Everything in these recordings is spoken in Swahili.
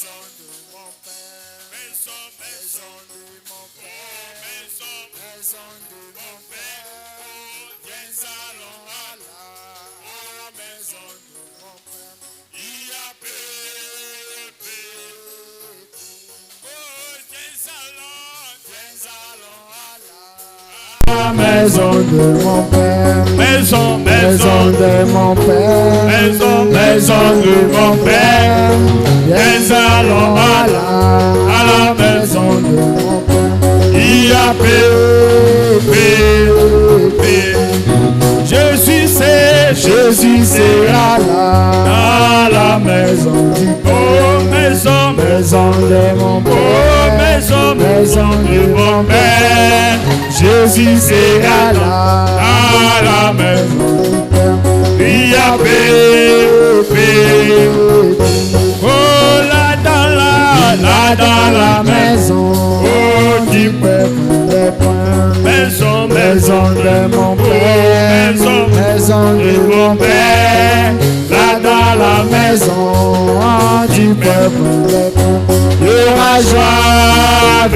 maison de mon Père, maison de mon Père, maison de mon Père. Viens allons à la maison de mon Père. Il y a pépé. Oh, viens allons à la maison de mon Père, maison de mon Père, maison de mon Père. Viens allons à la maison de mon Père. Il y a pépé. Jésus c'est à la maison du Père, maison de mon Père, maison de mon Père. Jésus c'est à la maison du Père. Il y a pépé. Oh là dans la maison, oh du peuple des points, maison de mon Père, maison de mon Père. Là dans la maison du peuple des points, il y aura joie,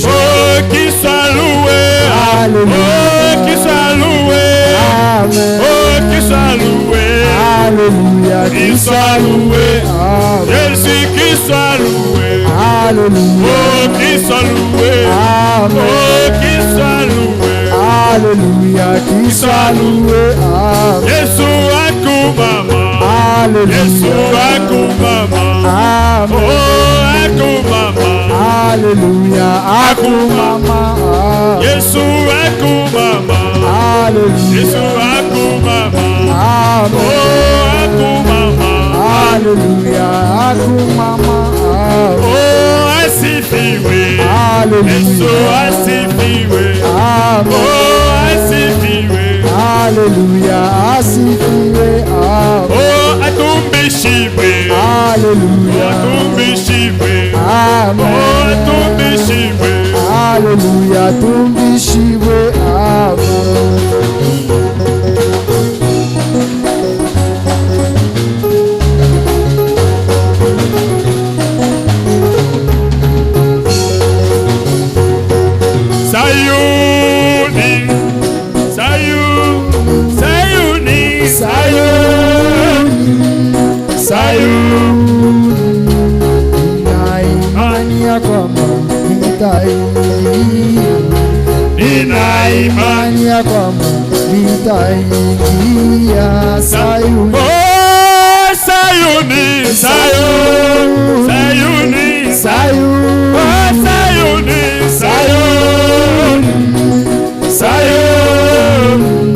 oh qu'il soit loué, alléluia, oh qu'il soit loué, amen, oh qu'il soit loué, alléluia, qu'il soit loué, Jésus qu'il soit loué, alléluia, oh qu'il soit loué, amen, oh qu'il soit loué, alléluia, qu'il soit loué, amen, Jésus akumama, alléluia, Jésus akumama, amen, oh akumama, alléluia, akumama, Jésus akumama, alléluia, Jésus akumama, amen, oh akumama, alléluia, akumama, oh asifiwe, alléluia, asifiwe, amen, oh asifiwe, alléluia, asifiwe, amen, oh atumbishiwe, alléluia, atumbishiwe, amen, oh atumbishiwe, alléluia, atumbishiwe, amen. Nina imani ya kwamba nitaingia Sayuni. Oh, Sayuni, Sayuni, Sayuni, Sayuni, oh, Sayuni, Sayuni, Sayuni.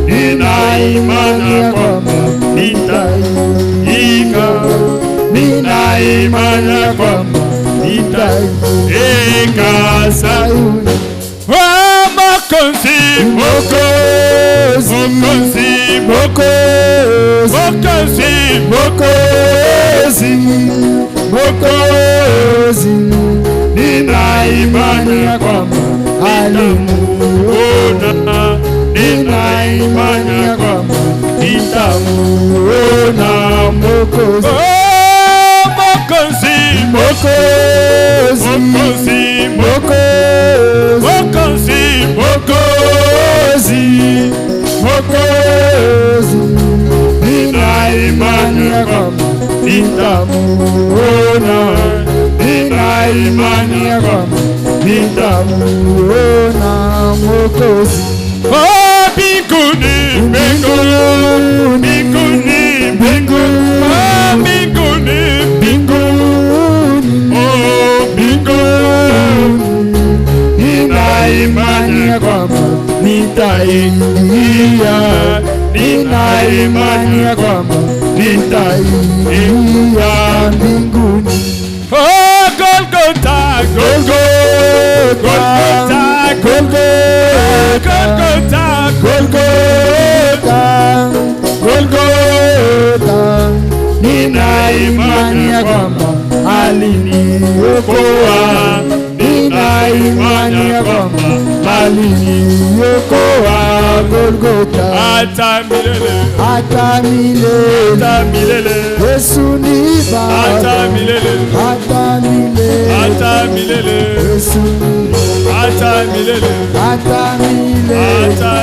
Nina imani ya kwamba nitaingia, nina imani ya kwamba nitaingia Sayuni. Mokozi, Mokozi, Mokozi, Mokozi, Mokozi, Mokozi. Nina imani ya kwamba alimuona, nina imani ya kwamba nitamuona Mokozi. Oh, Mokozi, Mokozi, Mokozi, Mokozi, Mokozi, Mokozi. Nina imani ya kwamba nitamuona, nina imani ya kwamba nitamuona Mokozi. Oh, mbinguni, mbinguni, mbinguni, mbinguni, oh, mbinguni, mbinguni, oh, mbinguni. Nina imani ya kwamba nitaingia, nina imani ya kwamba nitaingia mbinguni. Oh, Golgotha, Golgotha, Golgotha, Golgotha, Golgotha, Golgotha. Nina imani ya kwamba aliniokoa, nina imani ya kwamba malili yoko a Golgotha. Ata milele. Ata milele. Ata milele. Yesu ni Baba. Ata milele. Ata milele. Ata milele. Yesu ni Ata milele. Ata milele. Ata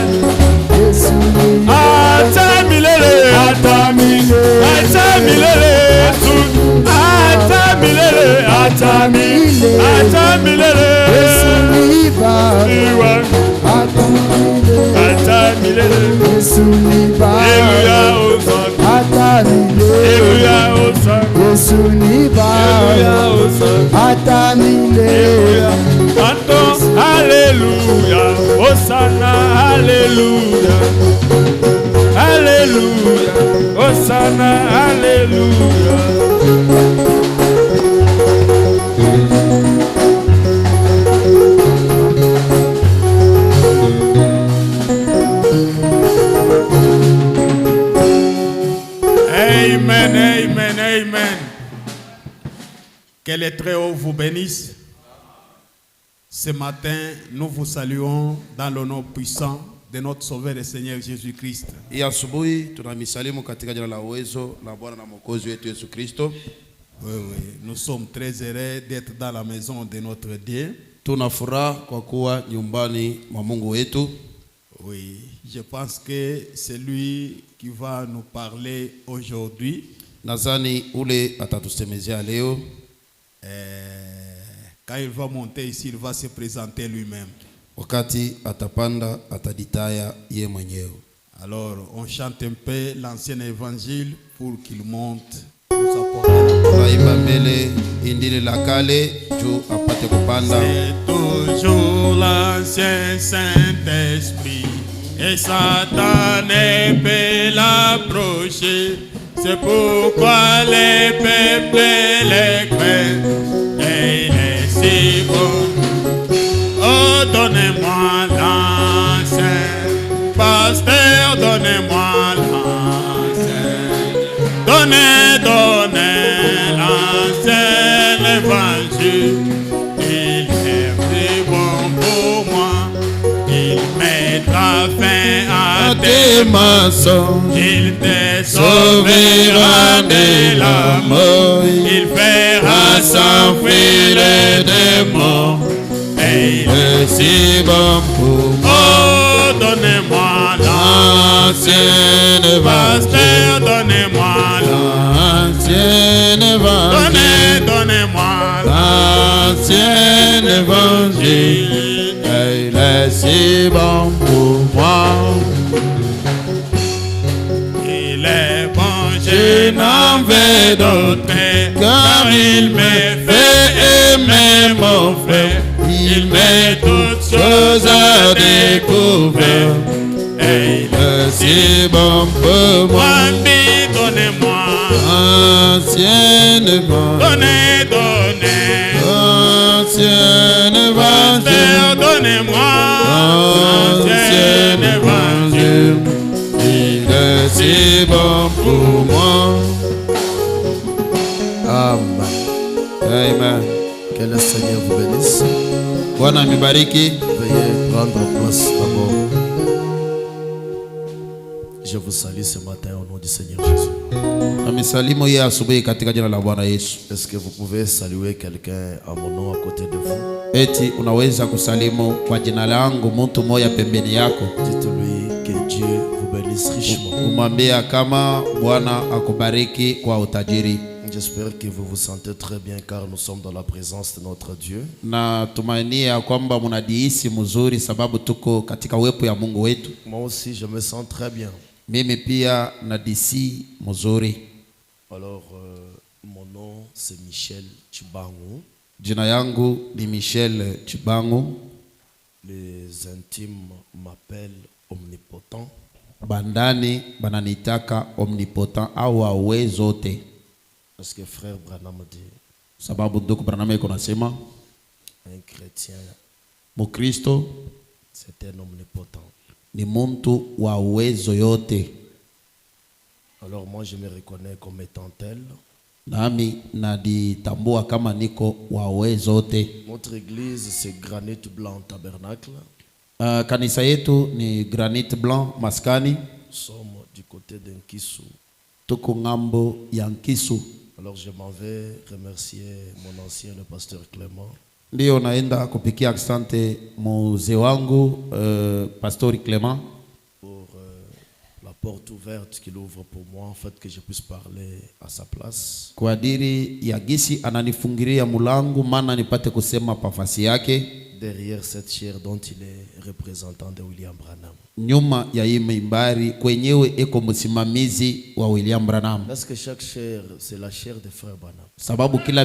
Yesu ni Ata milele. Ata milele. Ata milele. Ata milele. Ata milele. Ata milele. Yesu ni Baba. Ata milele. Ata milele. Yesu ni Baba. Alléluia Hosanna. Ata milele. Alléluia Hosanna. Yesu ni Baba. Alléluia Hosanna. Ata milele. Chantons Alléluia Hosanna. Alléluia. Alléluia Hosanna. Alléluia. Amen, amen, amen. Que les Très-Hauts vous bénissent. Ce matin, nous vous saluons dans le nom puissant de notre Sauveur et Seigneur Jésus-Christ. Et asubuhi tunamisalimu katika jina la uwezo la Bwana na Mwokozi wetu Yesu Kristo. Oui, nous sommes très heureux d'être dans la maison de notre Dieu. Tuna furaha kwa kuwa nyumbani mwa Mungu wetu. Oui, je pense que c'est lui qui va nous parler aujourd'hui. Nadhani ule atatusemezea leo. Quand il va monter ici, il va se présenter lui-même. Wakati atapanda ataditaya ye mwenyewe. Alors, on chante un peu l'ancien évangile pour qu'il monte. Tunaimba mbele indile la kale juu apate kupanda. C'est toujours l'ancien Saint-Esprit et Satan ne peut l'approcher. C'est pourquoi les peuples les craignent et il est si bon. Oh, donnez-moi l'ancien pasteur, donnez-moi l'ancien. Donnez l'ancien évangile. Il est plus bon pour moi. Il mettra fin à tes mensonges. Il te sauvera de la mort. Il fera s'enfuir les démons. Et il est si bon pour moi. Oh, donnez-moi l'ancien pasteur, donnez-moi l'ancien évangile. Donnez-moi l'ancien évangile. Il est si bon pour moi. Il est bon, je n'en veux d'autre, car il me fait aimer mon frère. Il met toutes choses à découvrir. Et il est si bon pour moi. Donnez-moi ancien évangile. Donnez ancien évangile. Donnez-moi ancien évangile. Il est si bon pour moi. Amen. Amen. Que le Seigneur vous bénisse. Bwana mibariki. Veuillez prendre place d'abord. Je vous salue ce matin au nom du Seigneur Jésus. Amisalimu ya asubuhi katika jina la Bwana Yesu. Est-ce que vous pouvez saluer quelqu'un à mon nom à côté de vous? Eti unaweza kusalimu kwa jina langu mtu moja pembeni yako. Dites-lui que Dieu vous bénisse richement. Umwambia kama Bwana akubariki kwa utajiri. J'espère que vous vous sentez très bien car nous sommes dans la présence de notre Dieu. Na tumainia kwamba mnadihisi mzuri sababu tuko katika uwepo ya Mungu wetu. Moi aussi je me sens très bien. Mimi pia nadisi mzuri. Alors mon nom c'est Michel Chibangu. Jina yangu ni Michel Chibangu. Les intimes m'appellent omnipotent. Bandani bananitaka omnipotent au awe zote. Parce que frère Branham dit, sababu ndugu Branham yuko nasema un chrétien Mukristo c'est un omnipotent. Ni muntu wa uwezo yote. Alors moi je me reconnais comme étant tel. Nami naditambua kama niko wa uwezo yote. Notre église c'est Granit Blanc Tabernacle. Kanisa yetu ni Granite Blanc Maskani. Nous sommes du côté de Nkisu. Tuko ngambo ya Nkisu. Alors je m'en vais remercier mon ancien le pasteur Clément. Ndio naenda kupikia asante mzee wangu Pastori Clément pour la porte ouverte qu'il ouvre pour moi, en fait, que je puisse parler à sa place. kwa adili ya gisi ananifungiria mulangu maana nipate kusema pafasi yake. Derrière cette chaire dont il est représentant de William Branham. Nyuma ya hii mimbari kwenyewe eko msimamizi wa William Branham. Parce que chaque chaire c'est la chaire de frère Branham. Sababu kila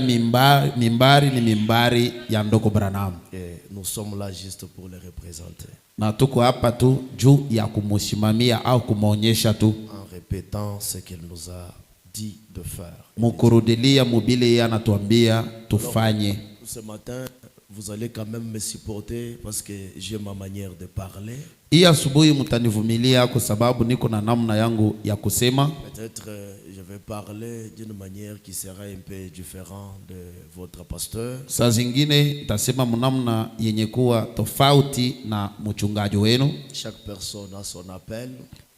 mimbari ni mimbari ya ndoko Branham. Et nous sommes là juste pour les représenter. Na tuko hapa tu juu ya kumusimamia au kumuonyesha tu. En répétant ce qu'il nous a dit de faire. Mukurudilia mubile anatuambia tufanye. Ce matin, vous allez quand même me supporter parce que j'ai ma manière de parler. Hii asubuhi mtanivumilia kwa sababu niko na namna yangu ya kusema. Peut-être je vais parler d'une manière qui sera un peu différente de votre pasteur. Saa zingine nitasema mnamna yenye kuwa tofauti na mchungaji wenu. Chaque personne a son appel.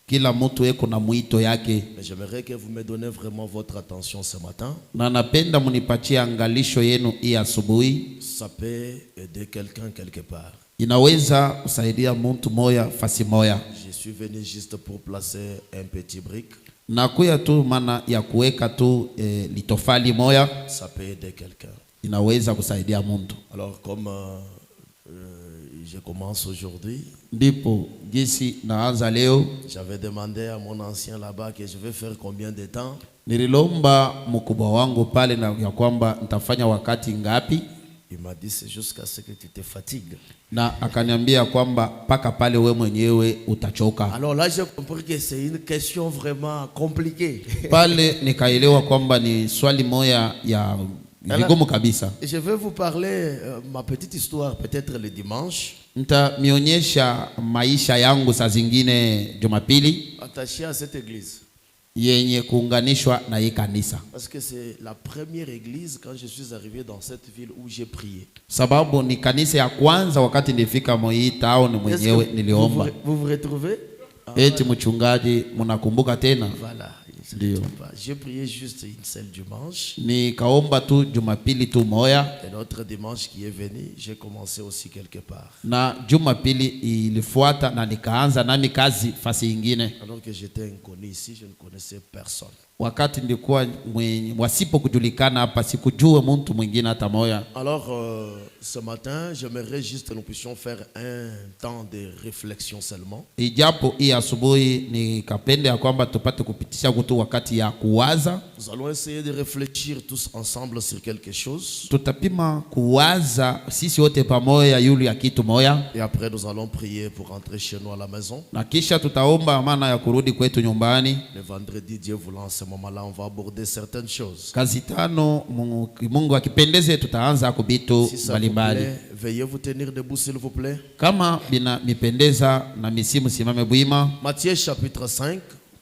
Kila mtu eko na mwito yake. Mais j'aimerais que vous me donnez vraiment votre attention ce matin. Na napenda munipatie angalisho yenu hii asubuhi. Ça peut aider quelqu'un quelque part. Inaweza kusaidia mtu moya fasi moya. Je suis venu juste pour placer un petit brique. Na kuya tu maana ya kuweka tu litofali moya. Ça peut aider quelqu'un. Inaweza kusaidia mtu. Alors comme je commence aujourd'hui. Ndipo gisi naanza leo. J'avais demandé à mon ancien là-bas que je vais faire combien de temps. Nililomba mkubwa wangu pale na ya kwamba nitafanya wakati ngapi. Il m'a dit c'est jusqu'à ce que tu te fatigues. Na akaniambia kwamba paka pale we mwenyewe utachoka. Alors là j'ai compris que c'est une question vraiment compliquée. Pale nikaelewa kwamba ni swali moja ya vigumu kabisa. Je vais vous parler ma petite histoire peut-être le dimanche. Nitamionyesha maisha yangu saa zingine Jumapili attaché à cette église. Yenye kuunganishwa na hii kanisa. Parce que c'est la première église quand je suis arrivé dans cette ville où j'ai prié. Sababu ni kanisa ya kwanza wakati nilifika hii town mwenyewe niliomba. Vous vous retrouvez? Eti mchungaji mnakumbuka tena? Voilà. J'ai prié juste une seule dimanche. Nikaomba tu Jumapili tu moya. Et l'autre dimanche qui est venu, j'ai commencé aussi quelque part. Na Jumapili ilifuata na nikaanza nami kazi fasi ingine. Alors que j'étais inconnu ici, je ne connaissais personne. Wakati nilikuwa wasipo kujulikana hapa sikujua mtu mwingine hata moya. Alors ce matin, j'aimerais juste que nous puissions faire un temps de réflexion seulement. Ijapo hii asubuhi nikapenda ya kwamba tupate kupitisha kutu wakati ya kuwaza. Nous allons essayer de réfléchir tous ensemble sur quelque chose. Tutapima kuwaza sisi wote pamoja yule ya kitu moya. Et après nous allons prier pour rentrer chez nous à la maison. Na kisha tutaomba maana ya kurudi kwetu nyumbani. Le vendredi, Dieu voulant, à ce moment-là, on va aborder certaines choses. Kazi tano Mungu akipendeze tutaanza kubitu mbalimbali. Veuillez vous tenir debout s'il vous plaît. Kama bina mipendeza na misimu simame bwima. Matthieu chapitre 5.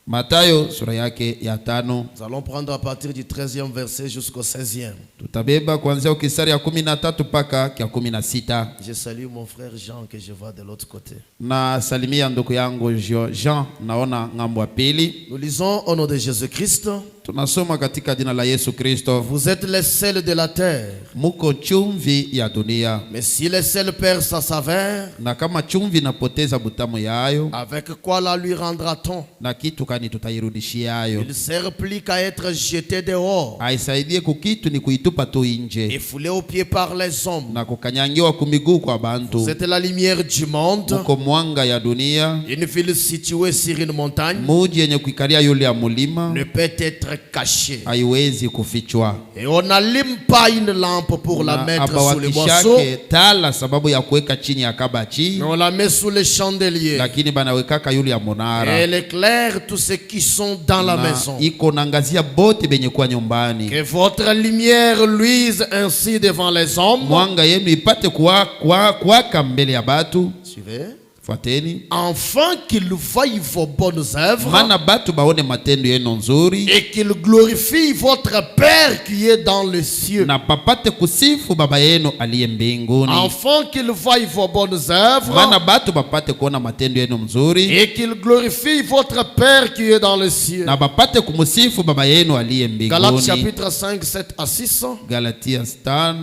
Matayo sura yake ya 5. Nous allons prendre à partir du 13e verset jusqu'au 16e. Tutabeba kuanzia ukisari ya 13 mpaka ya 16. Je salue mon frère Jean que je vois de l'autre côté. Na salimia ndugu yangu Jean naona ngambo ya pili. Nous lisons au nom de Jésus-Christ. Tunasoma katika jina la Yesu Kristo. Vous êtes les sel de la terre. Muko chumvi ya dunia. Mais si le sel perd sa saveur, na kama chumvi napoteza butamu yayo, avec quoi la lui rendra-t-on? Na kitu kani tutairudishia yayo? Il sert plus qu'à être jeté dehors. Aisaidie kukitu ni kuitupa tu nje. Et foulé aux pieds par les hommes. Na kukanyangiwa kumiguu kwa bantu. Vous êtes la lumière du monde. Muko mwanga ya dunia. Une ville située sur une montagne. Muji yenye kuikalia yule ya mulima. Ne peut être caché. Haiwezi kufichwa. Et on n'allume pas une lampe pour la mettre sous le boisseau. Tala sababu ya kuweka chini ya kabachi. Mais on la met sous le chandelier. Lakini banawekaka yule ya monara. Et elle éclaire tous ceux qui sont dans la maison. Iko nangazia bote benye kwa nyumbani. Que votre lumière luise ainsi devant les hommes. Mwanga yenu ipate kuwaka mbele ya batu. Suivez. Fuateni. Afin qu'ils voient vos bonnes œuvres. Maana batu baone matendo yenu nzuri. Et qu'ils glorifient votre Père qui est dans les cieux. Na papate kusifu baba yenu aliye mbinguni. Afin qu'ils voient vos bonnes œuvres. Maana batu bapate kuona matendo yenu nzuri. Et qu'ils glorifient votre Père qui est dans les cieux. Na bapate kumusifu baba yenu aliye mbinguni. Galates chapitre 5, 7 à 6. Galatia 5.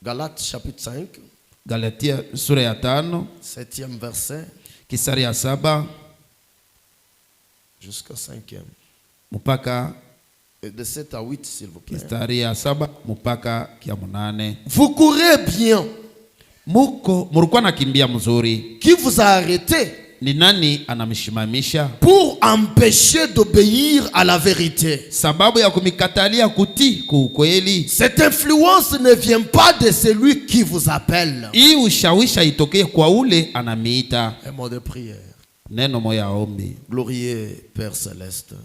Galates chapitre 5. Galatia sura ya 5. 7e verset. Kisari ya 7. Jusqu'à 5e. Mpaka. Et de 7 à 8 s'il vous plaît. Kisari ya 7 mpaka kia 8. Vous courez bien. Mulikuwa nakimbia mzuri. Qui vous a arrêté? Ni nani anamshimamisha? Pour empêcher d'obéir à la vérité. Sababu ya kumikatalia kutii kuukweli. Cette influence ne vient pas de celui qui vous appelle. Hii ushawisha itokee kwa ule anamiita. Un mot de prière. Neno moya ombi. Glorieux Père céleste.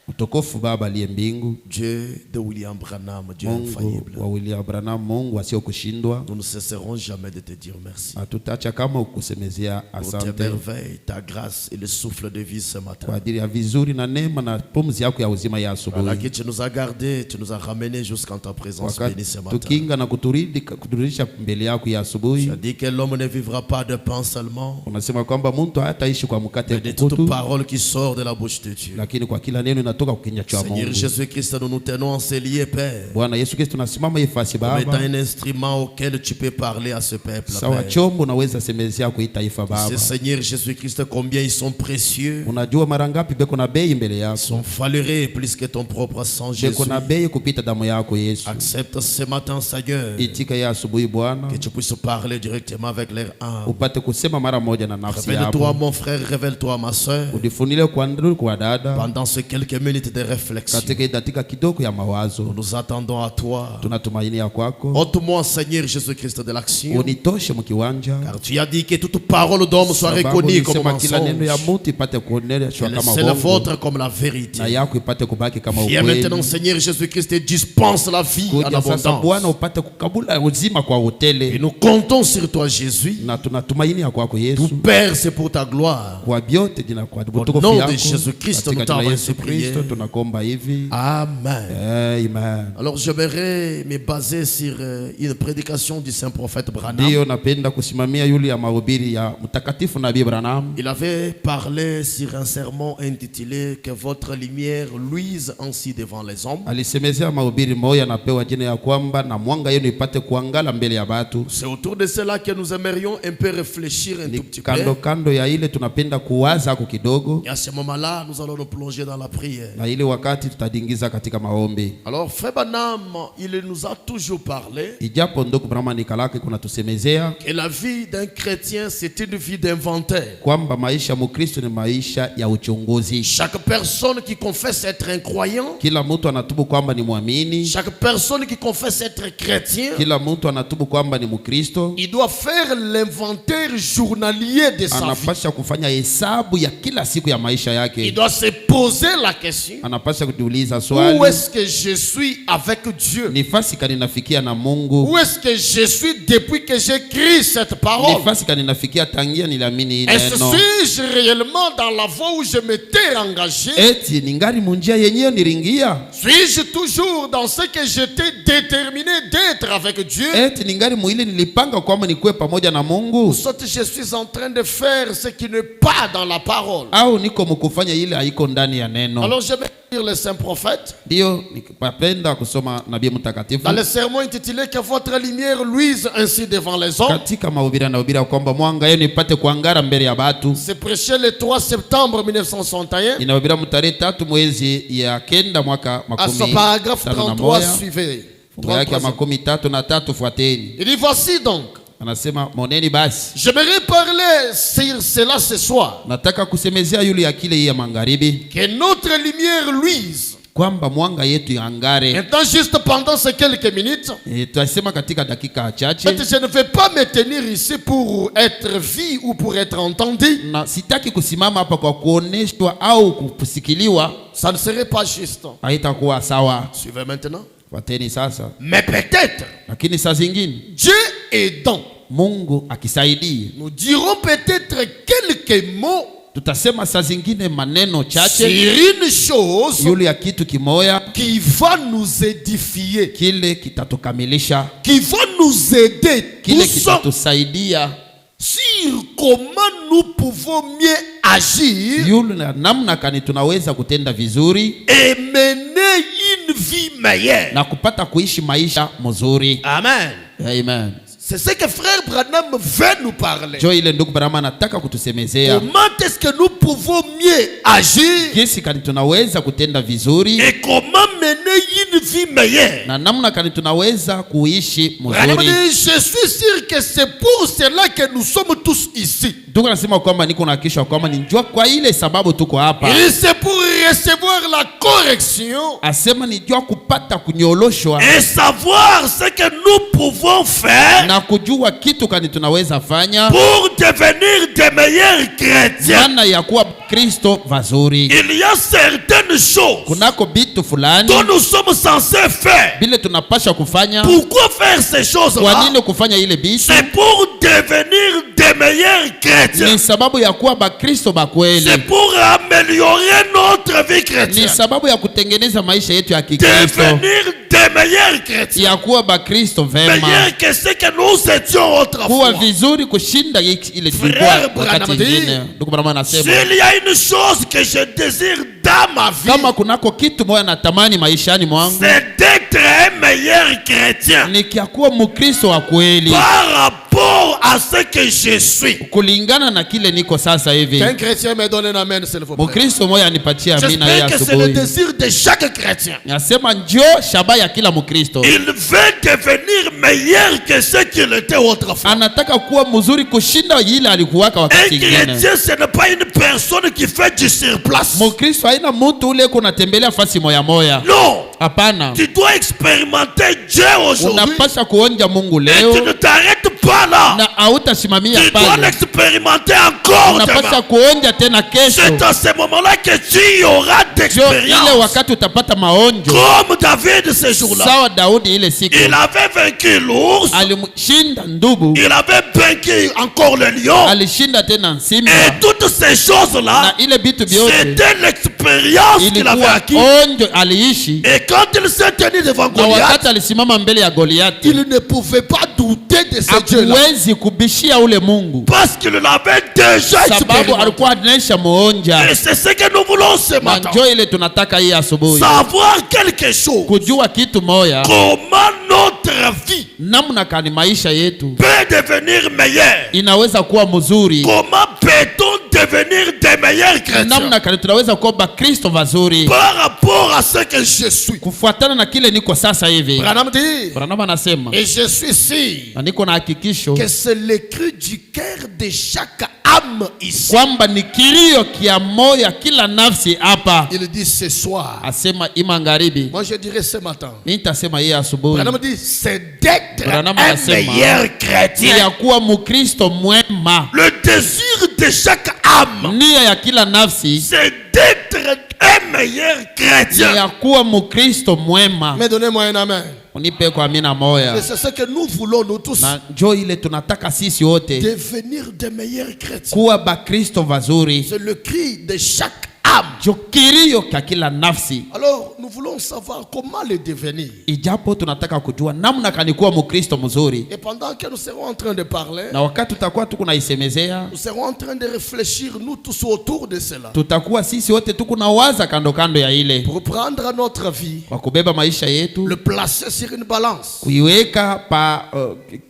Utukufu Baba aliye mbingu. Dieu de William Branham, Dieu Mungu infaillible. wa William Branham, Mungu asio kushindwa. Nous ne cesserons jamais de te dire merci. Hatutaacha kama ukusemezea Pour tes asante. merveilles, ta grâce et le souffle de vie ce Kwa matin. ajili ya vizuri na neema na pumzi yako ya uzima ya Voilà que asubuhi. tu nous as gardés, tu nous as ramenés jusqu'en ta présence bénie ce Wakati matin. tukinga na kuturudisha mbele yako ya Tu asubuhi. as dit que l'homme ne vivra pas de pain seulement, Unasema kwamba mtu hataishi kwa mkate mais de toute mkutu, parole qui sort de la bouche de Dieu. lakini kwa kila neno inatoka kwa kinywa cha Seigneur Mungu. Jésus-Christ, nous nous tenons en ces lieux, Père, Bwana Yesu Kristo, tunasimama ifasi comme étant Baba. un instrument auquel tu peux parler à ce peuple, Sawa Père. chombo unaweza semezea kwa taifa C'est Baba. Seigneur Jésus-Christ, combien ils sont précieux. Unajua mara ngapi beko na bei mbele Ils yako. sont valeureux plus que ton propre sang, Jésus. Beko na bei kupita damu yako Yesu. Accepte ce matin, Seigneur, Itika ya asubuhi Bwana. que tu puisses parler directement avec leur âme. Upate kusema mara moja na nafsi Révèle-toi, yako. mon frère, révèle-toi, ma soeur, Udifunile kwa ndugu kwa dada. pendant ces quelques minutes de réflexion. Katika dakika kidogo ya mawazo. Nous attendons à toi. Tunatumainia kwako. Ôte-moi, Seigneur Jésus-Christ, de l'action. Unitoshe mkiwanja. Car tu as dit que toute parole d'homme soit Sababu reconnue comme ulisema kila neno ya mensonge. mtu ipate kuoneshwa Que kama c'est la bongo. vôtre comme la vérité. Na yako ipate kubaki kama Viens ukweli. maintenant, Seigneur Jésus-Christ, et dispense la vie en Kuja sasa Bwana abondance. upate kukabula uzima kwa Et hotele. nous comptons sur toi, Jésus. Na tunatumainia kwako Yesu. Père, c'est pour ta gloire. Kwa vyote jina kwa Au utukufu nom yako. de Jésus-Christ, Katika nous jina la t'avons Yesu prié. Kristo tunakomba hivi. Amen. Amen. Alors, j'aimerais me baser sur une prédication du saint prophète Branham. Ndio napenda kusimamia yule ya mahubiri ya mtakatifu Nabii Branham. Il avait parlé sur un sermon intitulé Que votre lumière luise ainsi devant les hommes. Alisemezea mahubiri moja napewa jina ya kwamba na mwanga yenu ipate kuangala mbele ya watu. C'est autour de cela que nous aimerions un peu réfléchir un Ni tout petit kando peu. kando ya ile tunapenda kuwaza ako kidogo, Et à ce moment-là, nous allons nous plonger dans la prière. na ile wakati tutadingiza katika maombi. Alors, Frère Branham, il nous a toujours parlé Ijapo ndugu Branham nikalake kuna tusemezea que la vie d'un chrétien, c'est une vie d'inventaire. kwamba maisha ya Mkristo ni maisha ya uchunguzi. Chaque personne qui confesse être un croyant, Kila mtu anatubu kwamba ni muamini, chaque personne qui confesse être chrétien, kila mtu anatubu kwamba ni Mkristo. il doit faire l'inventaire journalier de sa vie. Anapasha kufanya hesabu ya kila siku ya maisha Il yake. doit se poser la question, Anapasha kujiuliza où swali, est-ce que je suis avec Dieu? nifasi kani nafikia na Mungu? Où est-ce que je suis depuis que j'écris cette parole? Nifasi kani nafikia tangia niliamini hii Est-ce que neno? suis-je réellement dans la voie où je m'étais engagé? Eti ningali munjia yenyewe niringia? Suis-je toujours dans ce que j'étais déterminé d'être avec Dieu? Eti ningali muile nilipanga kwamba nikuwe pamoja na Mungu? Soit je suis en train de faire ce qui n'est pas dans la parole. Au niko mkufanya ile haiko ndani ya neno? Alors je vais lire le saint prophète Ndio nikapenda kusoma nabii mtakatifu dans le sermon intitulé Que votre lumière luise ainsi devant les hommes. katika mahubiri anahubiri kwamba mwanga yenu ipate kuangara mbele ya watu. C'est prêché le 3 septembre 1961. Inahubiri mtarehe 3 mwezi ya kenda mwaka À ce paragraphe 33, 2011. suivez. Fungu yake ya 33 fuateni. Il dit voici donc, Anasema moneni basi, j'aimerais parler sur cela ce soir. nataka kusemezea yule akile hii ya magharibi Que notre lumière luise. kwamba mwanga yetu iangare. Maintenant, juste pendant ces quelques minutes, Tutasema katika dakika chache, je ne vais pas me tenir ici pour être vu ou pour être entendu. na sitaki kusimama hapa kwa kuoneshwa au kusikiliwa, Ça ne serait pas juste. haitakuwa sawa. Suivez maintenant. Fuateni sasa. Mais peut-être, Lakini saa zingine Dieu aidant, Mungu akisaidie, nous dirons peut-être quelques mots tutasema saa zingine maneno sur chache une chose yule ya kitu kimoya qui va nous édifier, kile kitatukamilisha, qui va nous aider kile tous kitatusaidia sur comment nous pouvons mieux agir yule na namna kani tunaweza kutenda vizuri et mener une vie meilleure. na kupata kuishi maisha mzuri. Amen. Amen. C'est ce que frère Branham veut nous parler. Jo ile ndugu Branham anataka kutusemezea Comment est-ce que nous pouvons mieux agir kesi kani tunaweza kutenda vizuri et comment mener une vie meilleure. na namna kani tunaweza kuishi Branham mzuri. dit, je suis sûr que c'est pour cela que nous sommes tous ici. Ndugu anasema kwamba niko na hakika kwamba ni njua kwa ile sababu tuko hapa. Et c'est pour recevoir la correction Asema ni njua kupata kunyoloshwa et savoir ce que nous pouvons faire na kujua kitu kani tunaweza fanya pour devenir des meilleurs chrétiens. maana ya kuwa Kristo vazuri. Il y a certaines choses Kunako bitu fulani dont nous sommes censés faire. bile tunapasha kufanya. Pourquoi faire ces Kwa choses-là? nini kufanya ile bitu? C'est pour devenir des meilleurs chrétiens. Ni sababu ya kuwa bakristo bakweli. C'est pour améliorer notre vie Ni chrétienne. sababu ya kutengeneza maisha yetu ya Kikristo, Devenir des meilleurs chrétiens. ya kuwa bakristo vema, Meilleurs que ce que nous étions kuwa autrefois. vizuri kushinda ile tulikuwa Frère wakati Branham mwingine. Ndugu Branham anasema S'il y a une chose que je désire dans ma vie, kama kunako kitu moja natamani maishani mwangu c'est d'être un meilleur chrétien ni kia kuwa mkristo wa kweli par rapport à ce que je suis. kulingana na kile niko sasa hivi. Qu'un chrétien me donne un amen, s'il vous plaît. Mkristo moja anipatie amina ya J'espère que c'est le asubuhi. désir de chaque chrétien. Nasema njoo shaba ya kila Mkristo. Il veut devenir meilleur que ce qu'il était autrefois. Anataka kuwa mzuri kushinda ile alikuwaka Un wakati mwingine. chrétien, ce n'est pas une personne qui fait du surplace. Mkristo haina mtu ule kunatembelea fasi moya moya. Non. Hapana. Tu dois expérimenter Dieu aujourd'hui. Unapasha kuonja Mungu Et leo tu ne t'arrêtes pas là. na hautasimamia Tu dois pale. l'expérimenter encore Unapasha demain. kuonja tena kesho. C'est à ce moment-là que tu auras Jo ile d'expérience. wakati utapata maonjo. Comme David ce jour-là. Sawa Daudi ile siku. Il avait vaincu l'ours. Alimshinda ndugu. Il avait vaincu encore le lion. Alishinda tena simba. Et toutes ces choses-là, Na ile vitu vyote c'était l'expérience qu'il avait ilikuwa acquis. onjo aliishi. Et quand il s'est tenu devant Na Goliath, wakati alisimama mbele ya Goliati, il ne pouvait pas douter de ce Dieu-là. hakuwezi kubishia ule Mungu Parce qu'il l'avait déjà sababu expérimenté. alikuwa anaisha muonja. Et c'est ce que nous voulons ce Na matin. njoo ile tunataka hii asubuhi, Savoir quelque chose. kujua kitu moya, Comment notre vie namna kani maisha yetu peut devenir meilleure. inaweza kuwa mzuri, Comment peut-on devenir des meilleurs chrétiens namna kani tunaweza kuwa bakristo vazuri par rapport à ce que je suis. kufuatana na kile niko sasa hivi. Branham dit, Branham anasema et je suis sûr na niko na hakikisho que c'est le cri du cœur de chaque âme ici. kwamba ni kilio kia moya kila nafsi hapa. Il dit ce soir. Asema hii magharibi, Moi je dirais ce matin. mimi nitasema hii asubuhi Branham dit c'est d'être Branham un anasema, meilleur ni chrétien. ya kuwa mkristo mwema. Le désir de chaque âme, Nia ya kila nafsi c'est d'être un meilleur ni chrétien. ya kuwa mkristo mwema. Mais donnez-moi un amen. Unipe kwa amina Et moya. c'est ce que nous voulons nous tous. Na njoo ile tunataka sisi wote Devenir des meilleurs chrétiens. kuwa bakristo vazuri. C'est le cri de chaque âme. Jo kilio kwa kila nafsi. Alors nous voulons savoir comment le devenir. Ijapo tunataka kujua namna kani kuwa mkristo mzuri. Et pendant que nous serons en train de parler, Na wakati tutakuwa tuko naisemezea, nous serons en train de réfléchir nous tous autour de cela. tutakuwa sisi wote tuko na waza kando kando ya ile Pour prendre notre vie, kwa kubeba maisha yetu, le placer sur une balance. kuiweka pa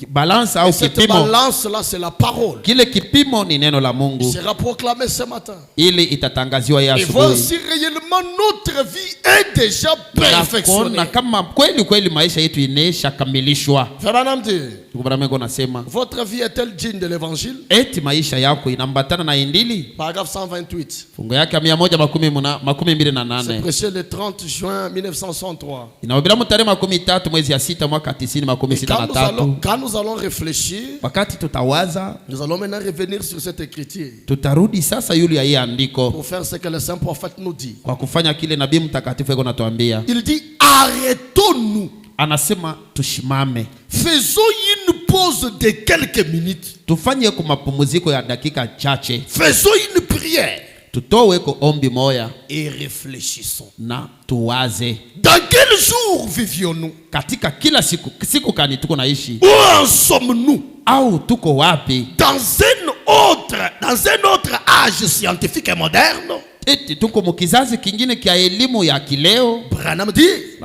balance au Et cette kipimo. balance-là, c'est la parole. Kile kipimo ni neno la Mungu, Sera proclamé ce matin. ili itatangaziwa ya Et voir asubuhi. si réellement notre vie est déjà perfectionnée. Kuona kama kweli kweli maisha yetu inesha kamilishwa. Branham dit, Tukubaramengo nasema votre vie est-elle digne de l'évangile? eti maisha yako inambatana na Injili. Paragraphe 128. Fungo yake 128 C'est prêché le 30 juin 1963. inahubiriwa tarehe 13 mwezi ya 6 mwaka Et 1963. quand nous allons réfléchir, Wakati tutawaza, nous allons maintenant revenir sur cette écriture tutarudi sasa yule ya hii andiko pour faire ce que le saint prophète nous dit. kwa kufanya kile nabii mtakatifu yuko anatuambia. Il dit, arrêtons-nous. Anasema tushimame, Faisons une pause de quelques minutes. Tufanye kwa mapumziko ya dakika chache. Faisons une prière. Tutowe kwa ombi moya. Et réfléchissons. Na tuwaze. Dans quel jour vivions-nous? Katika kila siku kani tuko naishi? Où en sommes-nous? Au tuko wapi? Dans un autre âge scientifique et moderne. Eti tuko mukizazi kingine kia elimu ya kileo. Branham dit,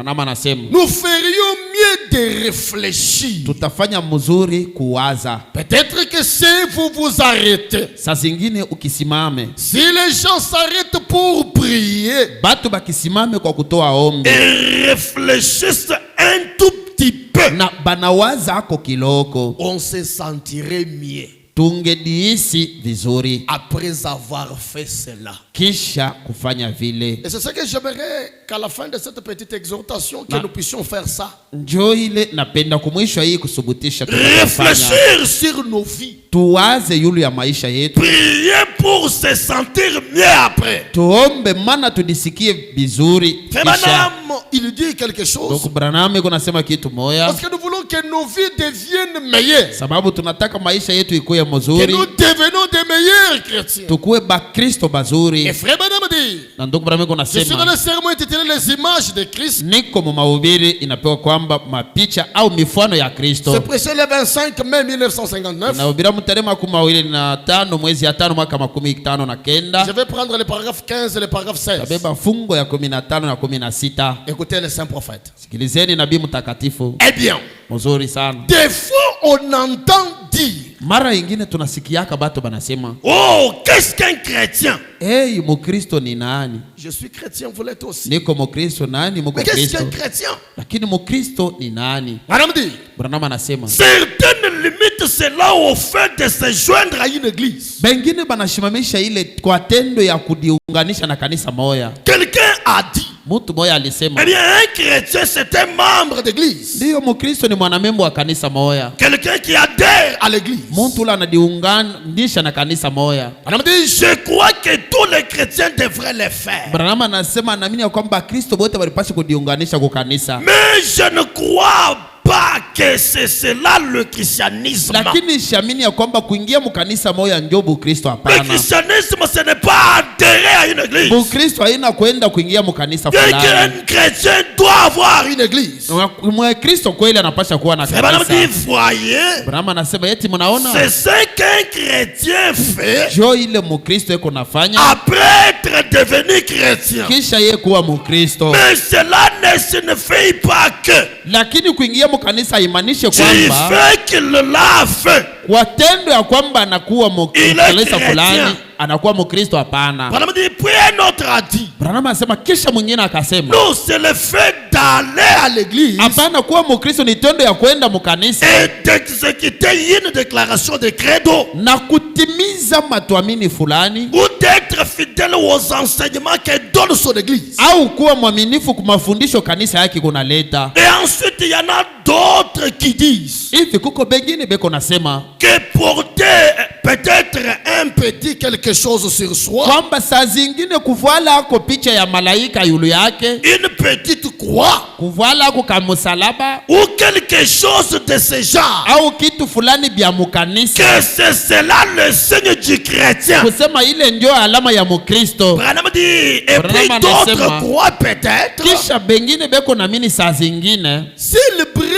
nous ferions mieux de réfléchir. Tutafanya mzuri kuwaza. Peut-être que si vous arrêtez, saa zingine ukisimame, si les gens s'arrêtent pour prier, batu bakisimame kwa kutoa ombi, et réfléchissent un tout petit peu, na banawaza ako kiloko, on se sentirait mieux. Tungediisi vizuri après avoir fait cela. Kisha kufanya vile. Et c'est ce que j'aimerais qu'à la fin de cette petite exhortation que nous puissions faire ça. Njoo ile napenda kumwisho hii kusubutisha réfléchir sur nos vies. Tuwaze yulu ya maisha yetu. Prier pour se sentir mieux après. Tuombe mana tudisikie vizuri. Branham, il dit quelque chose. Donc Branham iko nasema kitu moya. Parce que nous voulons que nos vies deviennent meilleures. Sababu tunataka maisha yetu ikuwe Que mzuri. nous devenons des meilleurs chrétiens. Tukuwe ba Kristo bazuri. Et frère Branham dit, na ndugu Branham iko nasema, je suis dans le sermon intitulé les images de Christ. Niko mu mahubiri inapewa kwamba mapicha au mifano ya Kristo. C'est prêché le 25 mai 1959. Na ubira mtarehe 25 mwezi ya 5 mwaka 1959. Je vais prendre le paragraphe 15 et le paragraphe 16. Tabeba fungo ya 15 na 16. Écoutez les saints prophètes. Sikilizeni nabii mtakatifu. Eh bien, mzuri sana. Des fois on entend dire, mara ingine tunasikiaka batu banasema, oh, qu'est-ce qu'un chrétien? Hey, mukristo ni nani? Je suis chrétien, vous l'êtes aussi. Niko mukristo, nani muko Kristo? Mais qu'est-ce qu'un chrétien? Lakini mukristo ni nani? Branham dit, Branham anasema, certaines limites c'est là au fait de se joindre à une église. Bengine banashimamisha ile kwa tendo ya kudiunganisha na kanisa moya. Quelqu'un a dit, mtu moya alisema, eh bien un chrétien c'est un membre d'église. Ndio mukristo ni mwanamembo wa kanisa moya. Quelqu'un qui adhère à l'église. Mtu la anadiunganisha na kanisa moya. Branham dit, je crois que tous les chrétiens devraient le faire. Branham anasema naamini kwamba Kristo wote walipaswa kudiunganisha kwa kanisa. Mais je ne crois pas que c'est cela le christianisme. Lakini shamini ya kwamba kuingia mkanisa moja ndio Bukristo hapana. Le christianisme ce n'est pas adhérer à une église. Bukristo haina kwenda kuingia mkanisa fulani. Un chrétien doit avoir une église. Mkristo kweli anapaswa kuwa na kanisa. Branham dit, voyez. Branham anasema eti mnaona? C'est ce qu'un chrétien fait. Jo ile mkristo yako nafanya après être devenu chrétien. Kisha yeye kuwa mkristo. Mais cela ne signifie pas que. Lakini kuingia mkanisa haimaanishi kwamba qu'il l'a fait. Kwa tendo ya kwamba anakuwa mkanisa fulani anakuwa mkristo hapana. Branham dit, puis un autre a dit. Branham anasema kisha mwingine akasema, non, c'est le fait d'aller à l'église. Hapana, kuwa mkristo ni tendo ya kwenda mkanisa et d'exécuter une déclaration de credo. Na kutimiza matuamini fulani. Ou d'être fidèle aux enseignements que donne son église. Au kuwa mwaminifu kwa mafundisho kanisa yake kunaleta. Et ensuite il y en a d'autres qui disent. Hivi kuko bengine beko nasema que porter peut-être un petit quelque chose sur soi. Kwamba saa zingine kuvala ako picha ya malaika yulu yake. Une petite croix. Kuvala ako kamusalaba. Ou quelque chose de ce genre. Au kitu fulani bya mukanisa. Que c'est cela le signe du chrétien. Kusema ile ndio alama ya mukristo. Branham dit, et puis d'autres croient peut-être. Kisha bengine beko na mini saa zingine. S'il brûle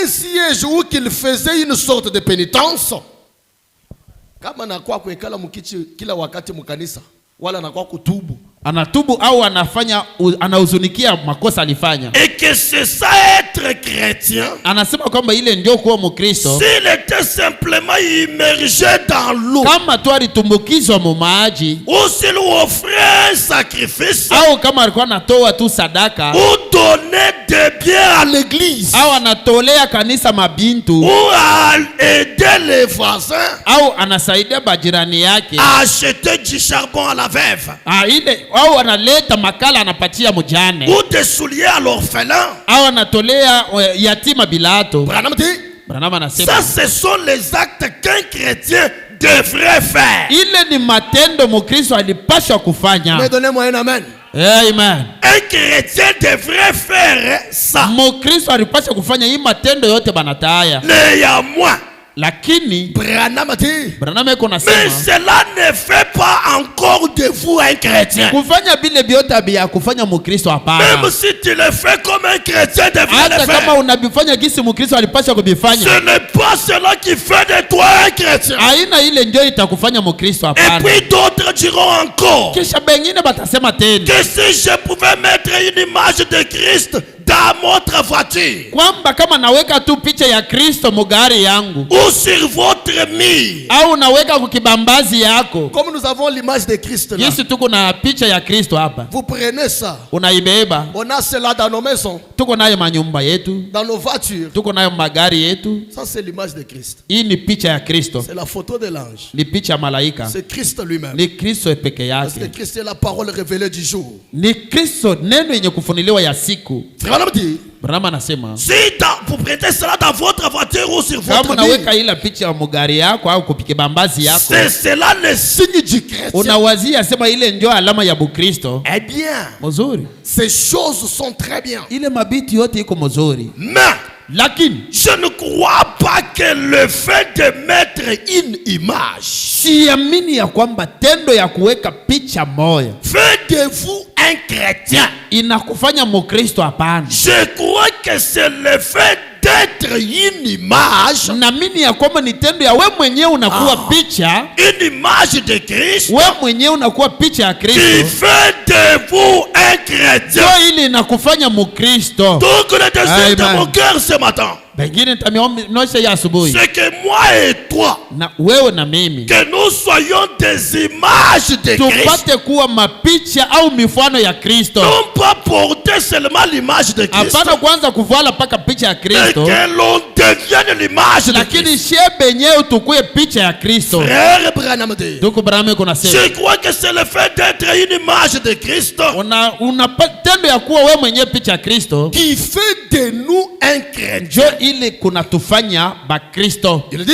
un siège ou qu'il faisait une sorte de pénitence. Kama anakuwa kuekala mkichi kila wakati mkanisa wala anakuwa kutubu. Anatubu au anafanya anahuzunikia makosa alifanya. Et que c'est ça être chrétien. Anasema kwamba ile ndio kuwa mkristo. S'il était simplement immergé dans l'eau. Kama tu alitumbukizwa mu maji. Ou s'il offrait un sacrifice. Au kama alikuwa anatoa tu sadaka. Ou donner des biens à l'église. Au anatolea kanisa mabintu. Ou à aider les voisins. Au anasaidia bajirani yake. À acheter du charbon à la veuve. Ile au analeta makala anapatia mjane. Ou des souliers à l'orphelin. Au anatolea yatima bilato. Branham dit, Branham anasema, ça ce sont les actes qu'un chrétien devrait faire. Ile ni matendo mkristo alipaswa kufanya. Mais donnez-moi un amen. Amen. Un chrétien devrait faire ça. Mkristo alipaswa kufanya hii matendo yote banataya. Néanmoins, Lakini Branham dit, Branham eko mais nasema cela ne fait pas encore de vous un chrétien. kufanya vile vyote abia kufanya Mkristo hapana. Même si tu le fais comme un chrétien devrait le Hata kama faire, unabifanya gisi Mkristo alipaswa kubifanya, ce n'est pas cela qui fait de toi un chrétien. aina ile ndio itakufanya Mkristo Et hapana. puis d'autres diront encore Kisha bengine batasema tena que si je pouvais mettre une image de Christ dans votre voiture kwamba kama naweka tu picha ya Kristo mugari yangu ou sur votre mur, au naweka kukibambazi yako, comme nous avons l'image de Christ là, Yesu tuko na picha ya Kristo hapa, vous prenez ça, unaibeba. on a cela dans nos maisons, Tuko nayo manyumba yetu, dans nos voitures, tuko nayo magari yetu. ça c'est l'image de Christ, Hii ni picha ya Kristo, c'est la photo de l'ange, ni picha ya malaika, c'est Christ lui-même, ni Kristo peke parce que yake, Christ est la parole révélée du jour. ni Kristo neno yenye kufunuliwa ya siku. Branham dit, Brahma anasema si vous prêtez cela dans votre voiture ou sur kama votre unaweka mur, ila picha ya mugari yako au kupikibambazi yako, c'est cela le signe du chrétien. unawazia sema ile ndio alama ya Bukristo. Eh bien, Mzuri, ces choses sont très bien. ile mabiti yote iko mzuri, Mais lakini je ne crois pas que le fait de mettre une image siamini ya kwamba tendo ya kuweka picha moja fait de vous un chrétien. inakufanya Mkristo. Hapana, Je crois que c'est le fait d'être une image, naamini ya kwamba ni tendo ya we mwenyewe unakuwa picha, une image de Christ we mwenyewe unakuwa picha ya qui Kristo, fait de vous un chrétien. ndio ili inakufanya Mkristo. Donc le désir de Amen. mon cœur ce matin, Pengine nitameonyesha ya asubuhi c'est que moi et toi, na wewe na mimi que nous soyons des images de Christ. tupate kuwa mapicha au mifano ya Kristo. Non pas porter seulement l'image de Christ, Hapana kwanza kuvala paka picha ya et Kristo, que l'on devienne l'image de lakini Christ. shie benyewe tukue picha ya Kristo. Frère Branham dit, Tuko Branham kuna sema je crois que c'est le fait d'être une image de Christ una tendo ya kuwa wewe mwenyewe picha ya Kristo qui fait de nous un chrétien. njo ile kuna tufanya ba Kristo. Il dit,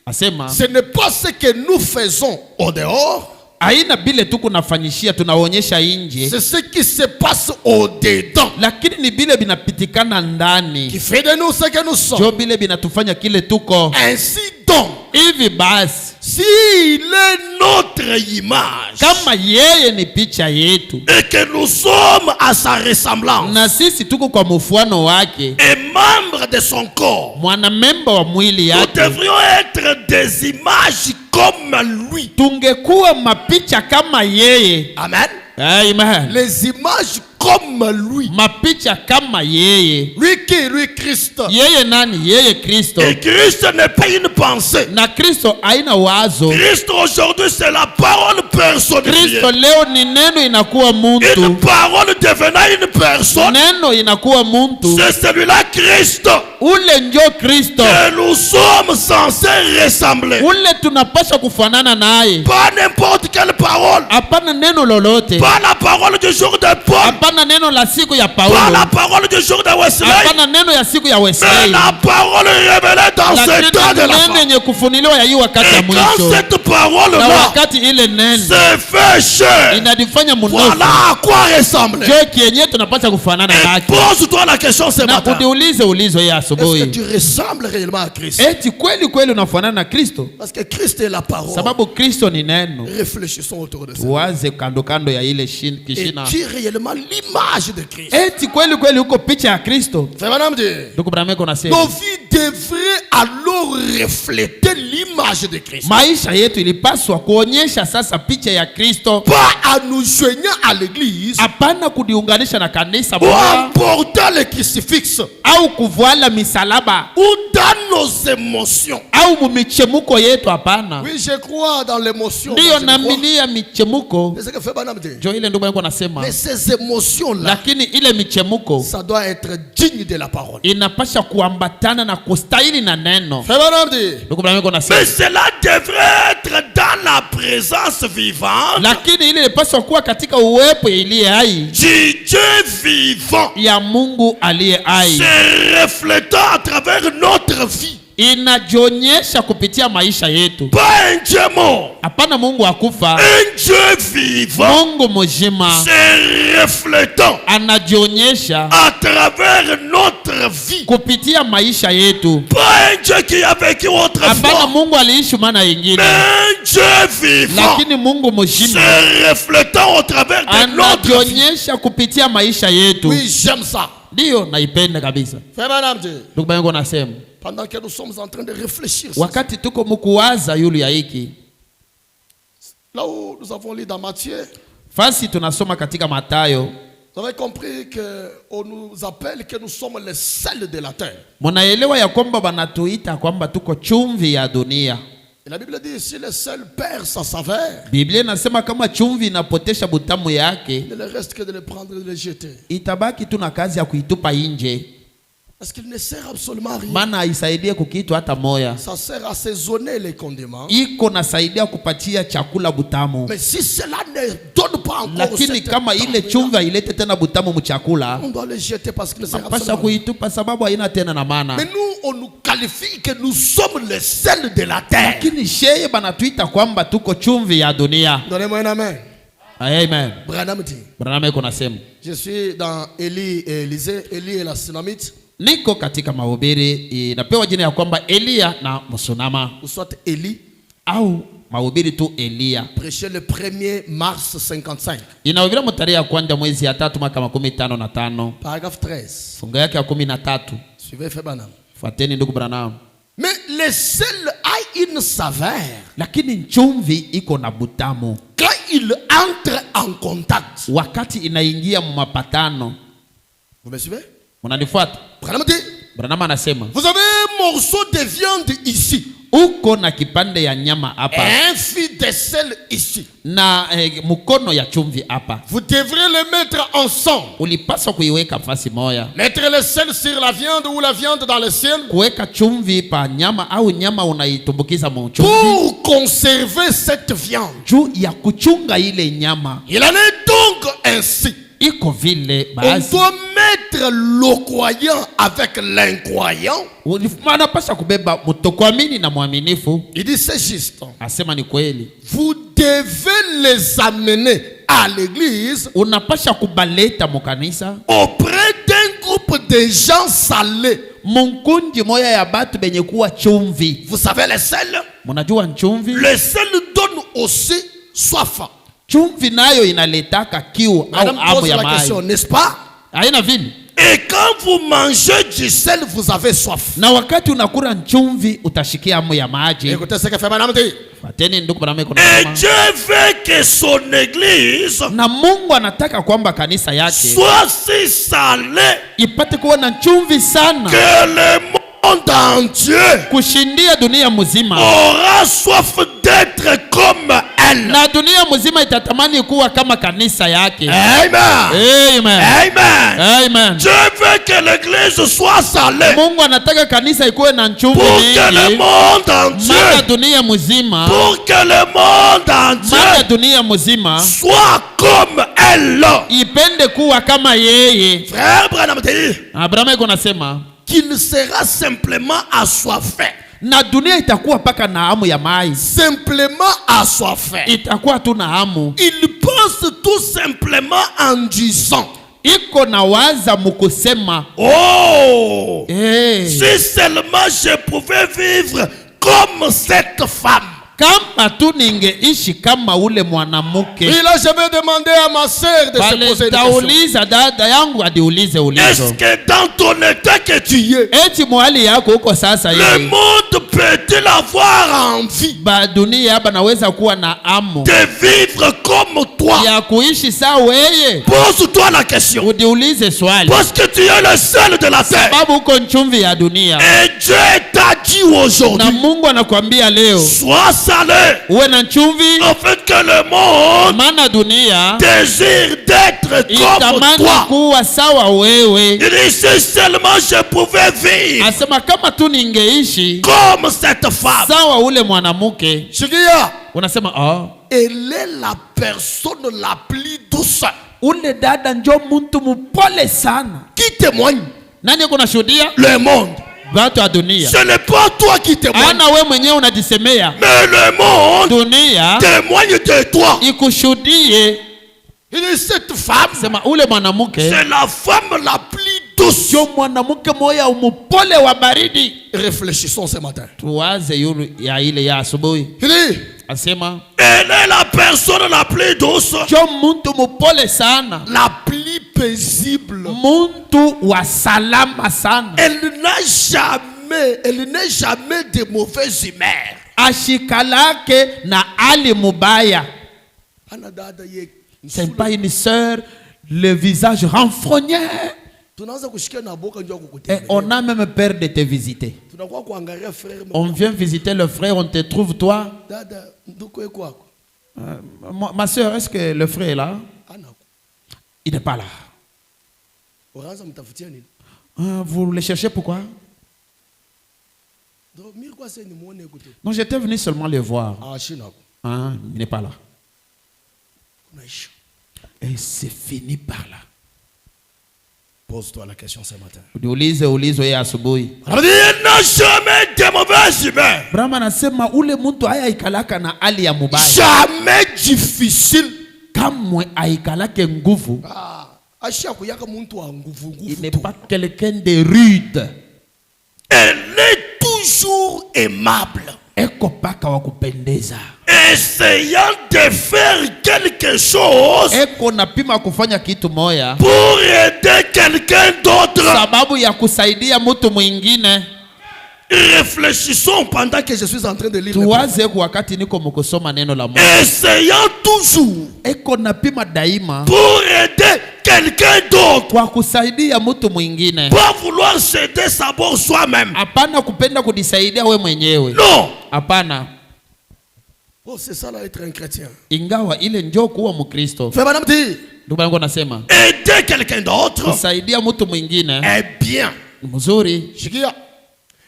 Asema ce n'est pas ce que nous faisons au dehors, aina bile tu kunafanyishia tunaonyesha nje, c'est ce qui se passe au dedans lakini ni bile binapitikana qui ndani, fait de nous ce que nous sommes. njo bile binatufanya kile tuko. Ainsi donc, Hivi basi s'il est notre image kama yeye ni picha yetu et que nous sommes à sa ressemblance na sisi tuko kwa mfano wake, et membres de son corps, mwanamemba wa mwili nous yake, devrions être des images comme lui. tungekuwa mapicha kama yeye. Amen. Amen. Les images comme lui. Mapicha kama yeye. Lui qui? Lui Christ. Yeye nani? Yeye Kristo. Et Christ n'est pas une pensée. Na Kristo haina wazo. Christ aujourd'hui c'est la parole personnifiée. Kristo leo ni neno inakuwa muntu. Une parole devenant une personne. Neno inakuwa muntu. C'est celui-là Christ Ule njo Kristo. que nous sommes censés ressembler. Ule tunapaswa kufanana naye. Pas n'importe quelle parole. Hapana neno lolote. Pas la parole du jour de Paul. Hapana neno la siku ya Pas Paulo. la parole du jour de Wesley. Hapana neno ya siku ya Mais Wesley. la parole révélée dans ce temps de la Lakini neno fin. yenye kufunuliwa ya hii wakati ya Et quand mwisho. cette parole Na là wakati ile neno se fait chair, inadifanya munofu. voilà à quoi ressembler. Jo kienye tunapaswa kufanana Et nake. pose-toi la question ce Na matin. uliulize ulizo ya Est-ce que asubuhi. tu ressembles réellement à Christ? Eti kweli kweli unafanana na Kristo? Parce que Christ est la parole. Sababu Kristo ni neno. Réfléchissons autour de ça. Tuwaze kando kando ya ile Et kishina. tu es réellement l'image de Christ. Eti kweli kweli uko picha ya Kristo? Frère Madame dit, Ndugu Brameko nasema. nos vies devraient alors refléter l'image de Christ. Maisha yetu ilipaswa kuonyesha sasa picha ya Kristo. Pas à nous joignant à l'église Hapana kudiunganisha na kanisa ou à moja porter le crucifix au kuvala misalaba ou dans nos émotions. au mumichemuko yetu, hapana. Oui, je crois dans l'émotion. Ndiyo Moi, je crois. namilia michemuko. C'est ce que fait Madame dit. Jo ile ndugu yangu anasema. Mais ces émotions-là, Lakini ile michemuko ça doit être digne de la parole. inapasha kuambatana na kustahili na neno. Frère Madame dit, Ndugu Brameko anasema. mais cela devrait être dans la présence vivante Lakini ile ilipaswa kuwa katika uwepo iliye hai du Dieu vivant, ya Mungu aliye hai, se reflétant à travers notre vie. inajionyesha kupitia maisha yetu. Pas un Dieu mort. Hapana Mungu akufa. Un Dieu vivant. Mungu mzima. Se reflétant. Anajionyesha à travers notre vie. Kupitia maisha yetu. Pas un Dieu qui a vécu autrefois. Hapana Mungu aliishi maana ingine. Un Dieu vivant. Lakini Mungu mzima. Se reflétant au travers de notre vie. Anajionyesha kupitia maisha yetu. Oui, j'aime ça. Ndio naipenda kabisa. Ndugu yangu nasema. Pendant que nous sommes en train de réfléchir. Wakati tuko mkuwaza yulu ya hiki. Là où nous avons lu dans Matthieu. Fasi tunasoma katika Mathayo. Vous avez compris qu'on nous appelle que nous sommes les sels de la terre. Munaelewa ya kwamba banatuita kwamba tuko chumvi ya dunia. Et la Bible dit si le sel perd sa saveur. Biblia inasema kama chumvi inapotesha butamu yake. Il ne reste que de le prendre et de le jeter. Itabaki tu na kazi ya kuitupa nje. Parce qu'il ne sert absolument à rien. Maana haisaidie kukitu hata moya. Ça sert à assaisonner les condiments. Iko nasaidia kupatia chakula butamu. Mais si cela ne donne pas encore lakini kama ile chumvi ilete tena butamu mchakula, on doit le jeter parce qu'il ne sert absolument. Pasha kuitupa sababu haina tena na maana. Mais nous on nous qualifie que nous sommes les sels de la terre. Lakini sheye banatuita kwamba tuko chumvi ya dunia. Donnez-moi un amen. Amen. Branham dit. Branham iko nasema. Je suis dans Élie et Élisée, Élie et la Sunamite. Niko katika mahubiri inapewa jina ya kwamba Elia na Msunama. Ou soit Élie au mahubiri tu Elia. Prêché le 1er mars 55. Inahubiri mtarehe ya kwanza mwezi ya 3 mwaka 15. Paragraphe 13. Fungu yake ya 13. Suivez Frère Branham. Fuateni ndugu Branham. Mais le sel a une saveur. Lakini chumvi iko na butamu. Quand il entre en contact. Wakati inaingia mapatano. Vous me suivez? Unanifuata? Branham anasema. Vous avez un morceau de viande ici. Uko na kipande ya nyama hapa. Un fil de sel ici. Na mkono ya chumvi hapa. Vous devrez les mettre ensemble. Ulipaswa kuiweka fasi moja. Mettre le sel sur la viande ou la viande dans le ciel. Kuweka chumvi pa nyama au nyama unaitumbukiza mchumvi. Pour conserver cette viande. Juu ya kuchunga ile nyama. Il en est donc ainsi. Iko vile basi. On doit mettre le croyant avec l'incroyant. Unapaswa kubeba mtokuamini na mwaminifu. Il dit c'est juste. Asema ni kweli. Vous devez les amener à l'église. Unapaswa kubaleta mukanisa. Auprès d'un groupe de gens salés. Munkunji moya ya batu benye kuwa chumvi. Vous savez le sel? Munajua chumvi? Le sel donne aussi soif. Chumvi nayo inaletaka kiu au amu ya mai. N'est-ce pas? Haina vile. Et quand vous mangez du sel, vous avez soif. Na wakati unakula chumvi utashikia amu ya maji. Écoutez ce que fait Branham dit. Fateni ndugu Branham iko Et Dieu veut que son église, na Mungu anataka kwamba kanisa yake soit si salé, ipate kuwa na chumvi sana, que le monde entier kushindia dunia mzima aura soif d'être comme elle. Na dunia mzima itatamani kuwa kama kanisa yake. Amen. Amen. Amen. Amen. Dieu veut que l'église soit salée. Mungu anataka kanisa ikuwe na chumvi pour que le monde entier, dunia mzima, pour que le monde entier, dunia mzima soit comme elle. Ipende kuwa kama yeye. Frère Branham dit, Abraham iko nasema qu'il sera simplement assoiffé. Na dunia itakuwa paka na hamu ya mai. Simplement assoiffé. Itakuwa tu na hamu. Il pense tout simplement en disant, iko na waza mukusema, oh, si seulement je pouvais vivre comme cette femme. Kama tu ningeishi kama ule mwanamke. Et là je vais demander à ma sœur de se poser une question. Dada yangu adiulize ulizo. Est-ce que dans ton état que tu es, eti mwali yako uko sasa le yeye, monde peut-il avoir envie ba dunia hapa naweza kuwa na amu de vivre comme toi? ya kuishi sawa wewe? Pose-toi la question. Udiulize swali. Parce que tu es le sel de la terre. Sababu uko chumvi ya dunia. Et Dieu t'a dit aujourd'hui, na Mungu anakuambia leo, sois salé, uwe na chumvi, en fait que le monde maana dunia désire d'être comme toi. Kuwa sawa wewe. Il dit si seulement je pouvais vivre, asema kama tu ningeishi comme cette femme. Sawa ule mwanamke. Shikia, unasema elle est la personne la plus douce. Ule dada njo muntu mupole sana. Qui témoigne? Nani yuko nashuhudia? Le monde. watu wa dunia. Ce n'est pas toi qui témoignes. Ana wewe mwenyewe unajisemea. Mais le monde Dunia témoigne de toi. ikushuhudie. Il dit cette femme, Sema ule mwanamke c'est la femme la plus douce. sio mwanamke moya umupole wa baridi. Réfléchissons ce matin. Tuwaze yulu ya ile ya asubuhi. Il dit, Asema elle est la personne la plus douce, sio muntu mupole sana. la plus paisible. Muntu wa salama sana. Elle n'est jamais de mauvaise humeur. Ashikalake na ali mubaya. Anadada ye. C'est pas une sœur, le visage renfrogné. Et on a même peur de te visiter. On vient visiter le frère, on te trouve toi. Ma soeur, est-ce que le frère est là? Il n'est pas là. Vous le cherchez pourquoi? Non, j'étais venu seulement le voir. Ah, il n'est pas là. Et c'est fini par là. Pose-toi la question ce matin. Ulizo ya asubuhi. Il n'a jamais de mauvaise humeur. Brahma anasema ule mtu haya ikalaka na hali ya mubaya. Jamais difficile. Kamwe aikalake nguvu. Il n'est pas quelqu'un de rude. Elle est toujours aimable. Eko paka wa kupendeza. Essayant de faire quelque chose. Eko napima kufanya kitu moya. Pour aider quelqu'un d'autre. Sababu ya kusaidia mtu mwingine. Réfléchissons pendant que je suis en train de lire. Tuwaze kwa wakati niko mkusoma neno la Mungu. Essayant toujours. Eko napima daima. Pour aider quelqu'un d'autre. Kwa kusaidia mtu mwingine. Pas vouloir s'aider d'abord soi-même. Hapana kupenda kujisaidia wewe mwenyewe. Non. Hapana. Oh, c'est ça là être un chrétien. Ingawa ile njoo kuwa Mkristo. Fais madame dit. Ndugu yangu nasema. Aider quelqu'un d'autre. Kusaidia mtu mwingine. Est bien. Mzuri. Shikia.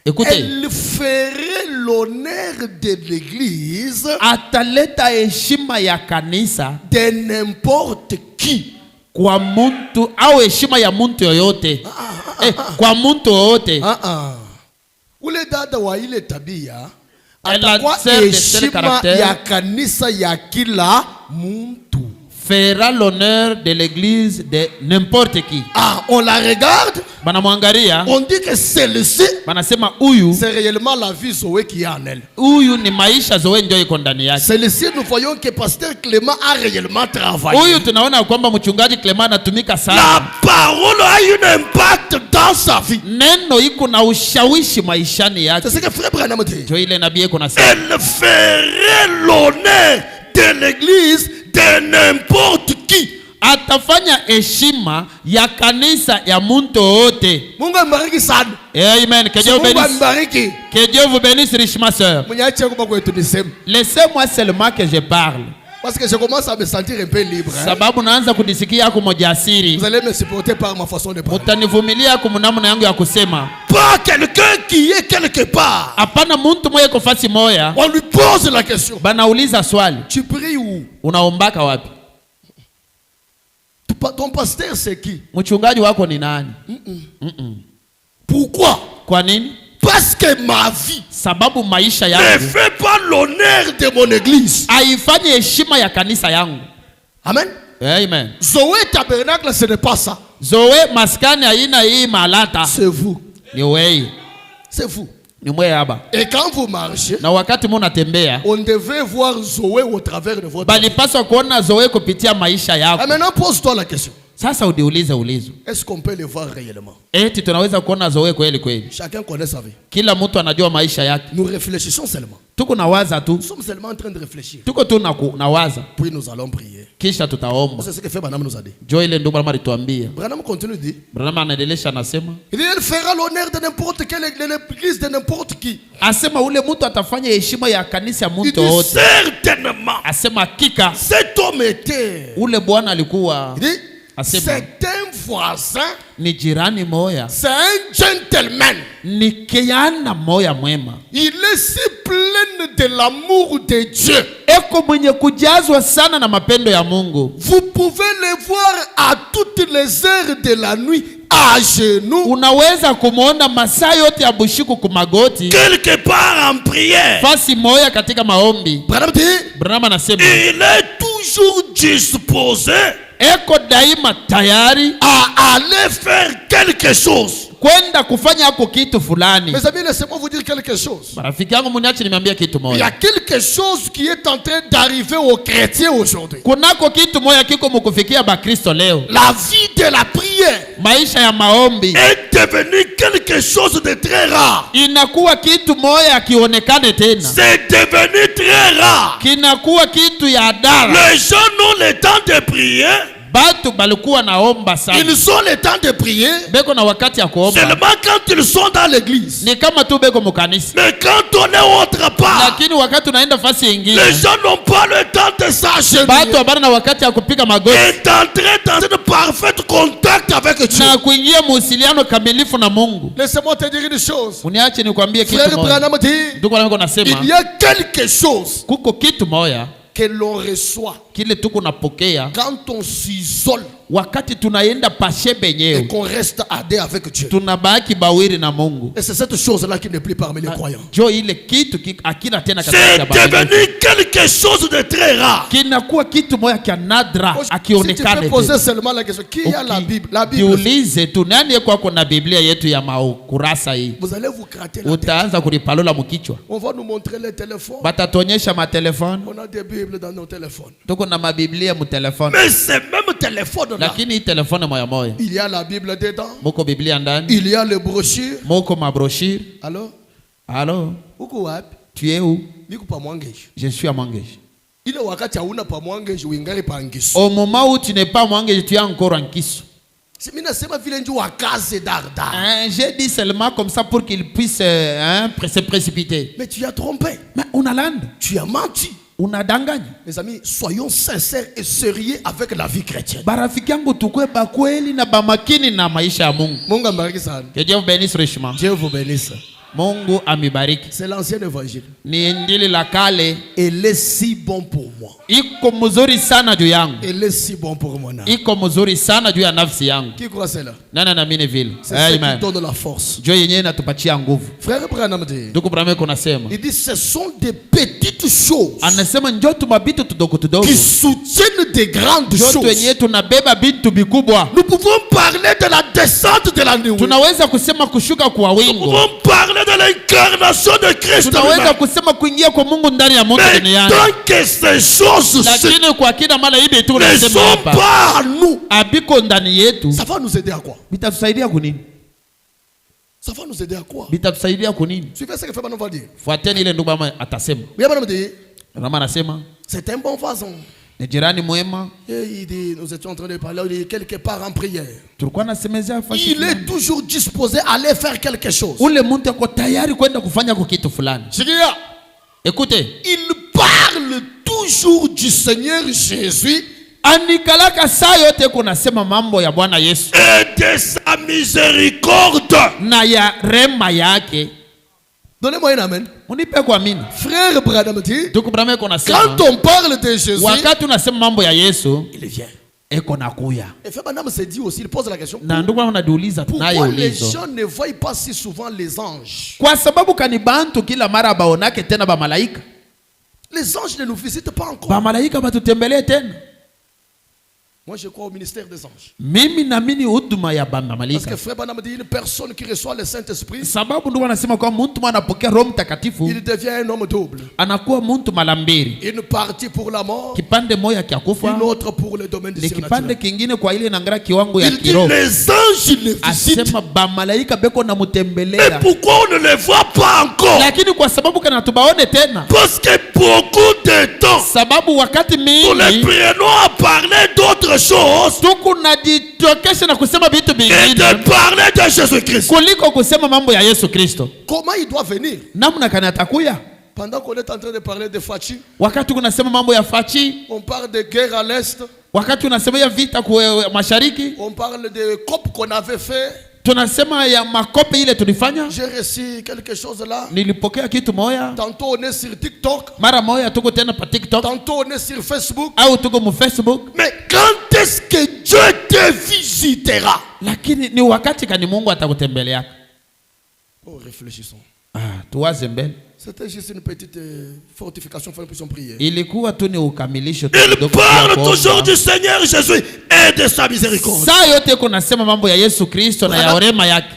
Écoutez. Elle ferait l'honneur de l'église. Ataleta heshima ya kanisa. De n'importe qui. Kwa muntu au heshima ya muntu yoyote. Kwa muntu yoyote. Ule dada wa ile tabia atakuwa heshima ya kanisa ya kila muntu. Fera l'honneur de l'église de n'importe qui. Ah, on la regarde. Banamwangalia. On dit que celle-ci. Banasema huyu. C'est réellement la vie Zoé qui est en elle. Huyu ni maisha Zoé ndio iko ndani yake. Celle-ci nous voyons que pasteur Clément a réellement travaillé. Huyu tunaona kwamba mchungaji Clément anatumika sana. La parole a un impact dans sa vie. Neno iko na ushawishi maishani yake. C'est ce que frère Branham dit. Ndio ile nabii iko nasema. Elle ferait l'honneur de l'église de n'importe qui. Atafanya heshima ya kanisa ya muntu wote. Mungu ambariki sana. Amen. Que Dieu vous bénisse. Que Dieu vous bénisse richement, sœur. Laissez-moi seulement que je parle. Parce que je commence à me sentir un peu libre. Sababu naanza kudisikia kumojasiri. Vous allez me supporter par ma façon de parler. Utanivumilia kumnamna yangu ya kusema. Pas quelqu'un qui est quelque part. Hapana muntu moya kwa fasi moya. On lui pose la question. Banauliza swali. Tu pries où? Unaombaka wapi? Ton pasteur c'est qui? Mchungaji wako ni nani? Pourquoi? Kwa nini? Parce que ma vie sababu maisha ne yangu fait pas l'honneur de mon église. Haifanye heshima ya kanisa yangu. Amen. Amen. Zoé tabernacle ce n'est pas ça. Zoé maskani haina hii malata. C'est vous. Ni wewe. C'est vous. Ni mwe haba. Et quand vous marchez, na wakati munatembea, on devait voir Zoé au travers de votre vie. Balipaswa kuona Zoé kupitia maisha yako. Et maintenant pose-toi la question. Sasa udiulize ulizo. Est-ce qu'on peut le voir réellement? Eti tunaweza kuona Zoé kweli kweli? Chacun connaît sa vie. Kila mtu anajua maisha yake. Nous réfléchissons seulement. Tuko nawaza tu. Nous sommes seulement en train de réfléchir. Tuko tu nawaza. Puis nous allons prier. Kisha tutaomba. C'est ce que fait Branham nous a dit. Jo ile ndio Branham alituambia. Branham continue dit. Branham anaendelea anasema. Il fera l'honneur de n'importe quelle église de n'importe qui. Asema ule mtu atafanya heshima ya kanisa ya mtu wote. Certainement. Asema hakika. Cet homme était. Ule bwana alikuwa. C'est un voisin, ni jirani moya, c'est un gentleman. ni kijana moya mwema. Il est si plein de l'amour de Dieu. Eko mwenye kujazwa sana na mapendo ya Mungu. Vous pouvez le voir à toutes les heures de la nuit à genoux. Unaweza kumuona masaa yote ya bushiku kumagoti, Quelque part en prière. fasi moya katika maombi. Branham dit, Branham anasema il est toujours disposé eko daima tayari à aller faire quelque chose. kwenda kufanya hako kitu fulani. Mes amis, laissez-moi vous dire quelque chose. Marafiki yangu muniache nimeambia kitu Il y a moja. quelque chose qui est en train d'arriver aux chrétiens aujourd'hui. Kunako kitu moja kiko mukufikia bakristo leo. La vie de la prière Maisha ya maombi est devenue quelque chose de très rare. inakuwa kitu moja akionekane tena. C'est devenu très rare. Kinakuwa kitu ya adara. Les gens ont le temps de prier. Batu balikuwa naomba sana. Ils ont le temps de prier Beko na wakati ya kuomba. seulement quand ils sont dans l'église. Ni kama tu beko mukanisa. Mais quand on est autre part, Lakini wakati unaenda fasi nyingine, les gens n'ont pas le temps de batu s'agenouiller habana na wakati ya kupiga magoti et d'entrer dans un parfait contact avec Dieu. na kuingia muhusiliano kamilifu na Mungu. Laissez-moi te dire une chose. Uniache nikwambie kitu Frère moja. Branham dit, Ndugu wangu nasema il y a quelque chose kuko kitu moja que l'on reçoit kile tuko napokea quand on s'isole wakati tunaenda pashe et benyewe, qu'on reste à deux avec Dieu. tunabaki bawiri na Mungu. Et c'est cette chose-là qui n'est plus parmi les croyants. Jo ile kitu akina tena katika C'est Biblia. devenu quelque chose de très rare. Kinakuwa kitu moja kia nadra Si tu peux akionekane poser tu. seulement la question, qui a la Bible? La Bible, Jiulize tu nani yeko ako na Biblia yetu ya kurasa hii. vous allez vous gratter la tête. Utaanza kulipalola mkichwa. On va nous montrer les téléphones. Batatuonyesha matelefoni. On a des Bibles dans nos téléphones. Tuko na mabiblia mu telefoni. Mais ces mêmes téléphones-là, Lakini hii telefoni moya moya il y a la Bible dedans. muko Biblia ndani, Il y a les brochures. muko mabroshire. Alors, Allô, uko wapi? tu es où? Niko pa Mwangeji. Je suis à Mwangeji. Ile wakati hauna pa Mwangeji uingari pa Ngisu. Au moment où tu n'es pas à Mwangeji, tu es encore en Kisu. Si mimi nasema vile ndio wakaze darda. J'ai dit seulement comme ça pour qu'il puisse se précipiter. Mais tu as trompé. Mais unalanda, Tu as menti. unadanganya. Mes amis, soyons sincères et sérieux avec la vie chrétienne. Barafiki yangu tukue bakweli na bamakini na maisha ya Mungu. Mungu abariki sana. Que Dieu vous bénisse richement. Dieu vous bénisse. Mungu amibariki. C'est l'ancien évangile. Ni Injili la kale Il est si bon pour moi. iko mzuri sana juu yangu. Il est si bon pour mon âme. Iko mzuri sana juu ya nafsi yangu. Qui croit cela? Nani anaamini vile? C'est ce qui Amen. donne la force. Jo yenyewe inatupatia nguvu. Frère Branham dit, Ndugu Branham kunasema. il dit ce sont des petites choses Anasema njoo tumabitu tudogo tudogo. qui soutiennent des grandes Njoo choses. wenyewe tunabeba vitu vikubwa. Nous pouvons parler de la descente de la nuée. Tunaweza kusema kushuka kwa Nous wingu. pouvons parler de l'incarnation de Christ. Tunaweza lui-même. kusema kuingia kwa Mungu ndani ya Mungu Mais duniani. tant que ces choses Lakini kwa kila mara hivi tu ne tunasema sont hapa. pas en nous, Abiko ndani yetu. ça va nous aider à quoi? Bitatusaidia kunini? Ça va nous aider à quoi? Bitatusaidia kunini? Suivez ce que Frère Branham va dire. Fuateni ile ndugu mama atasema. Frère Branham dit, Mama anasema c'est un bon façon. ni jirani mwema. Et il dit, nous étions en train de parler, il dit quelque part en prière. Tulikuwa nasemezea fashi. Il est toujours disposé à aller faire quelque chose. Ule mtu ako tayari kwenda kufanya kwa kitu fulani. Sikia, Écoutez, il parle toujours du Seigneur Jésus anikalaka saa yote kunasema mambo ya Bwana Yesu et de sa miséricorde. na ya rema yake. Donnez-moi un amen. Unipe kuamini. Frère Branham dit, Ndugu Branham kunasema quand on parle de Jésus, wakati unasema mambo ya Yesu il vient. eko nakuya. Et Frère Branham se dit aussi, il pose la question, Na ndugu wangu najiuliza naye pourquoi les ulizo. gens ne voient pas si souvent les anges? Kwa sababu kanibantu kila mara baonake tena ba malaika. Les anges ne nous visitent pas encore. Ba malaika batutembelee tena. Moi, je crois au ministère des anges. Mimi naamini huduma ya ba Parce malaika. que Frère Branham dit, une personne qui reçoit le Saint-Esprit, Sababu ndugu anasema kwa mtu anapokea Roho Mtakatifu il devient un homme double. anakuwa mtu mara mbili. Une partie pour la mort, Kipande moja kia kufa, une autre pour le domaine du ni kipande surnaturel. kingine kwa ile nangara kiwango ya Il dit, kiroho. les anges le visitent. Asema ba malaika beko na Mais mutembelea. pourquoi on ne les voit pas encore? Lakini kwa sababu kana tubaone tena. Parce que beaucoup de temps, Sababu wakati nous les mingi prenons à parler d'autres choses tuku najitokesha na kusema vitu et vingine de parler de Jésus-Christ. kuliko kusema mambo ya Yesu Kristo. Comment il doit venir? Namna kana atakuya Pendant qu'on est en train de parler de Fachi, wakati kunasema mambo ya fachi, on parle de guerre à l'est, Wakati unasemea vita kwa mashariki, on parle de COP qu'on avait fait. tunasema ya makope ile tulifanya. J'ai reçu quelque chose là. Nilipokea kitu moya. Tantôt on est sur TikTok. Mara moya tuko tena pa TikTok. Tantôt on est sur Facebook. Au tuko mu Facebook. Mais quand est-ce que Dieu te visitera? Lakini ni wakati kani Mungu atakutembelea. Oh, réfléchissons. Tuwaze mbele. C'était juste une petite fortification, pour une prière. Ilikuwa tu ni ukamilisho tu. Il parle toujours du Seigneur Jésus et de sa miséricorde. Saa yote kuna sema mambo ya Yesu Kristo na ya rehema yake.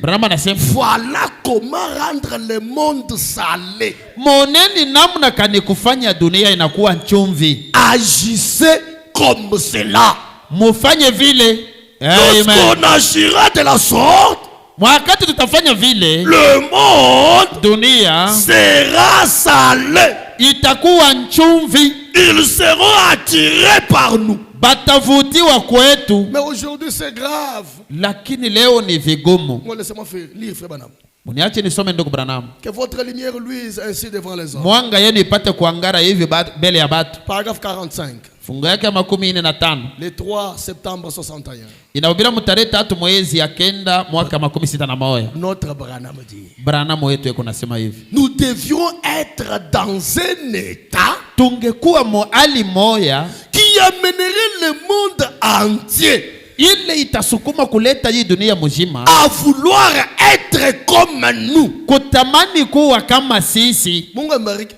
Branham anasema, voilà comment rendre le monde salé. Moneni namna kani kufanya dunia inakuwa chumvi. Agissez comme cela. Mufanye vile. Lorsqu'on agira de la sorte, wakati tutafanya vile, le monde dunia sera salé. Itakuwa chumvi. Ils seront attirés par nous. Batavutiwa kwetu. Mais aujourd'hui c'est grave. Lakini leo ni vigumu. Laissez-moi lire Frère Branham. Muniache nisome ndugu Branham. Que votre lumière luise ainsi devant les hommes. Mwanga yenu ipate kuangara hivi mbele ya batu. Paragraphe 45. Fungu yake 45. Le 3 septembre 61. Inahubiriwa mtarehe 3 mwezi ya kenda mwaka 61. Notre Branham dit. Branham wetu yuko nasema hivi. Nous devions être dans un état tungekuwa mohali moya qui amènerait le monde entier ile itasukuma kuleta hii dunia mzima à vouloir être comme nous. Kutamani kuwa kama sisi. Mungu abariki.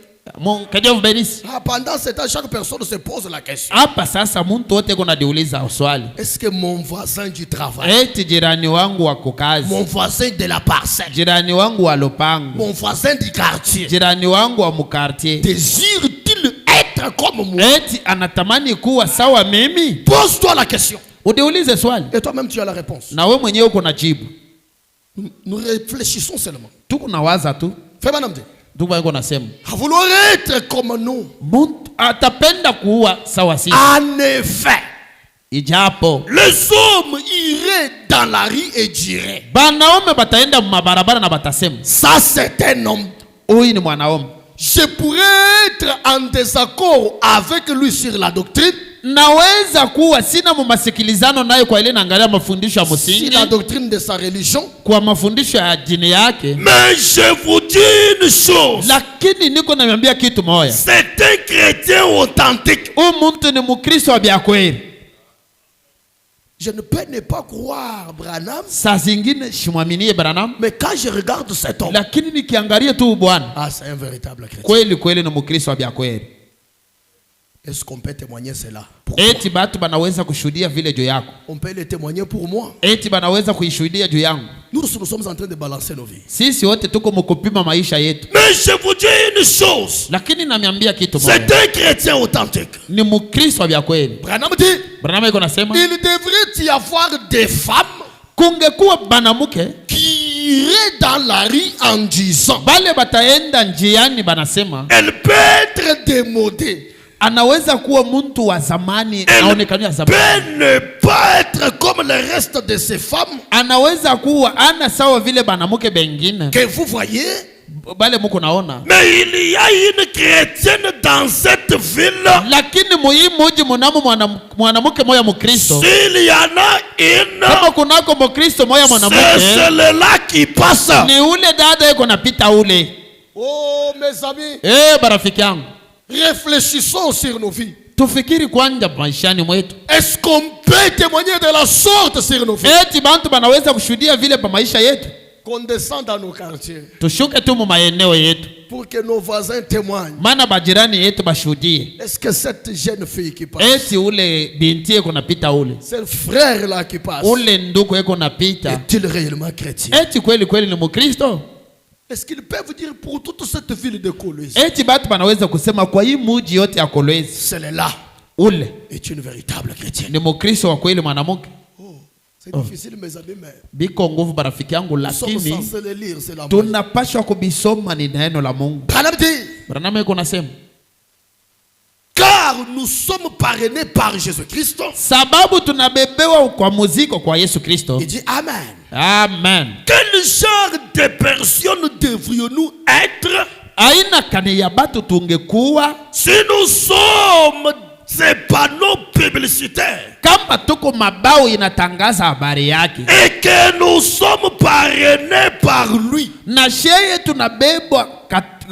Pendant ce temps, chaque personne se pose la question. Hapa sasa mtu wote kuna diuliza swali. Est-ce que mon voisin du travail, eti jirani wangu wa kukazi, mon voisin de la parcelle, jirani wangu wa lopango, mon voisin du quartier, jirani wangu wa mukartier, désire-t-il être comme moi? Eti anatamani kuwa sawa mimi? Pose-toi la question. Udiulize swali. Et toi-même tu as la réponse. Na wewe mwenyewe uko na jibu. Nous réfléchissons seulement. Tuko na waza tu. Fais bonhomme. À vouloir être comme nous. Atapenda kuwa sawa sisi. En effet, ijapo les hommes iraient dans la rue et diraient, banaume bataenda mabarabara na batasema, ça c'est un homme. Huyu ni mwanaume. Je pourrais être en désaccord avec lui sur la doctrine. Naweza kuwa sina masikilizano naye kwa ile naangalia mafundisho ya msingi, sur la doctrine de sa religion, kwa mafundisho ya dini yake. Mais je vous dis une chose, lakini niko namiambia kitu moja, c'est un chrétien authentique. Mtu ni mkristo wa bia kweli. Je ne peux ne pas croire Branham. Saa zingine simwaminie Branham, mais quand je regarde cet homme, lakini nikiangalia tu bwana, c'est un véritable chrétien. Kweli kweli ni mkristo wa bia kweli. Est-ce qu'on peut témoigner cela? Eti batu banaweza kushuhudia vile juu yako. On peut le témoigner pour moi. Eti banaweza kuishuhudia juu yangu. Nous sommes en train de balancer nos vies. Sisi wote tuko mkupima maisha yetu. Mais je vous dis une chose. Lakini namiambia kitu moja. C'est un chrétien authentique. Ni mkristo wa kweli. Branham dit, Branham iko nasema, il devrait y avoir des femmes kungekuwa banamuke qui iraient dans la rue en disant, bale bataenda njiani banasema, elle peut être démodée. Anaweza kuwa mtu wa zamani, aonekana zamani. Elle ne pas être comme le reste de ces femmes. Anaweza kuwa ana sawa vile banamuke bengine. Que vous voyez? Bale muko naona. Mais il y a une chrétienne dans cette ville. Lakini muji munamo mwanamuke moya mukristo. S'il y en a une, kama kunako mukristo moya mwanamuke, c'est celle-là qui passe. Ni ule dada yuko napita ule. Oh mes amis. Barafiki yangu. Réfléchissons sur nos vies. Tufikiri kwanja maishani mwetu. Est-ce qu'on peut témoigner de la sorte sur nos vies? Eti bantu banaweza kushuhudia vile pa maisha yetu. Qu'on descende dans nos quartiers. Tushuke tu mu maeneo yetu. Pour que nos voisins témoignent. Maana bajirani yetu bashuhudie. Est-ce que cette jeune fille qui passe, eti ule binti yeko napita ule, ce frère là qui passe, ule ndugu yeko napita, est-il réellement chrétien? eti kweli kweli ni mkristo? Est-ce qu'ils peuvent dire pour toute cette ville de Kolwezi? Eti batu banaweza kusema kwa hii muji yote ya Kolwezi, celle-là ule est une véritable chrétienne. ni mkristo wa kweli mwanamke? C'est difficile mes amis, mais biko nguvu barafiki yangu, lakini tunapaswa kubisoma ni neno la Mungu. Branham yuko nasema, car nous sommes parrainés par Jésus-Christ. Sababu tunabebewa kwa muziko kwa Yesu Kristo. Il dit amen. Amen. Quel genre de personnes devrions-nous être? Aina kani ya batu tungekuwa si nous sommes ces panneaux publicitaires kama tuko mabao inatangaza habari yake et que nous sommes parrainés par lui, na sheye tunabebwa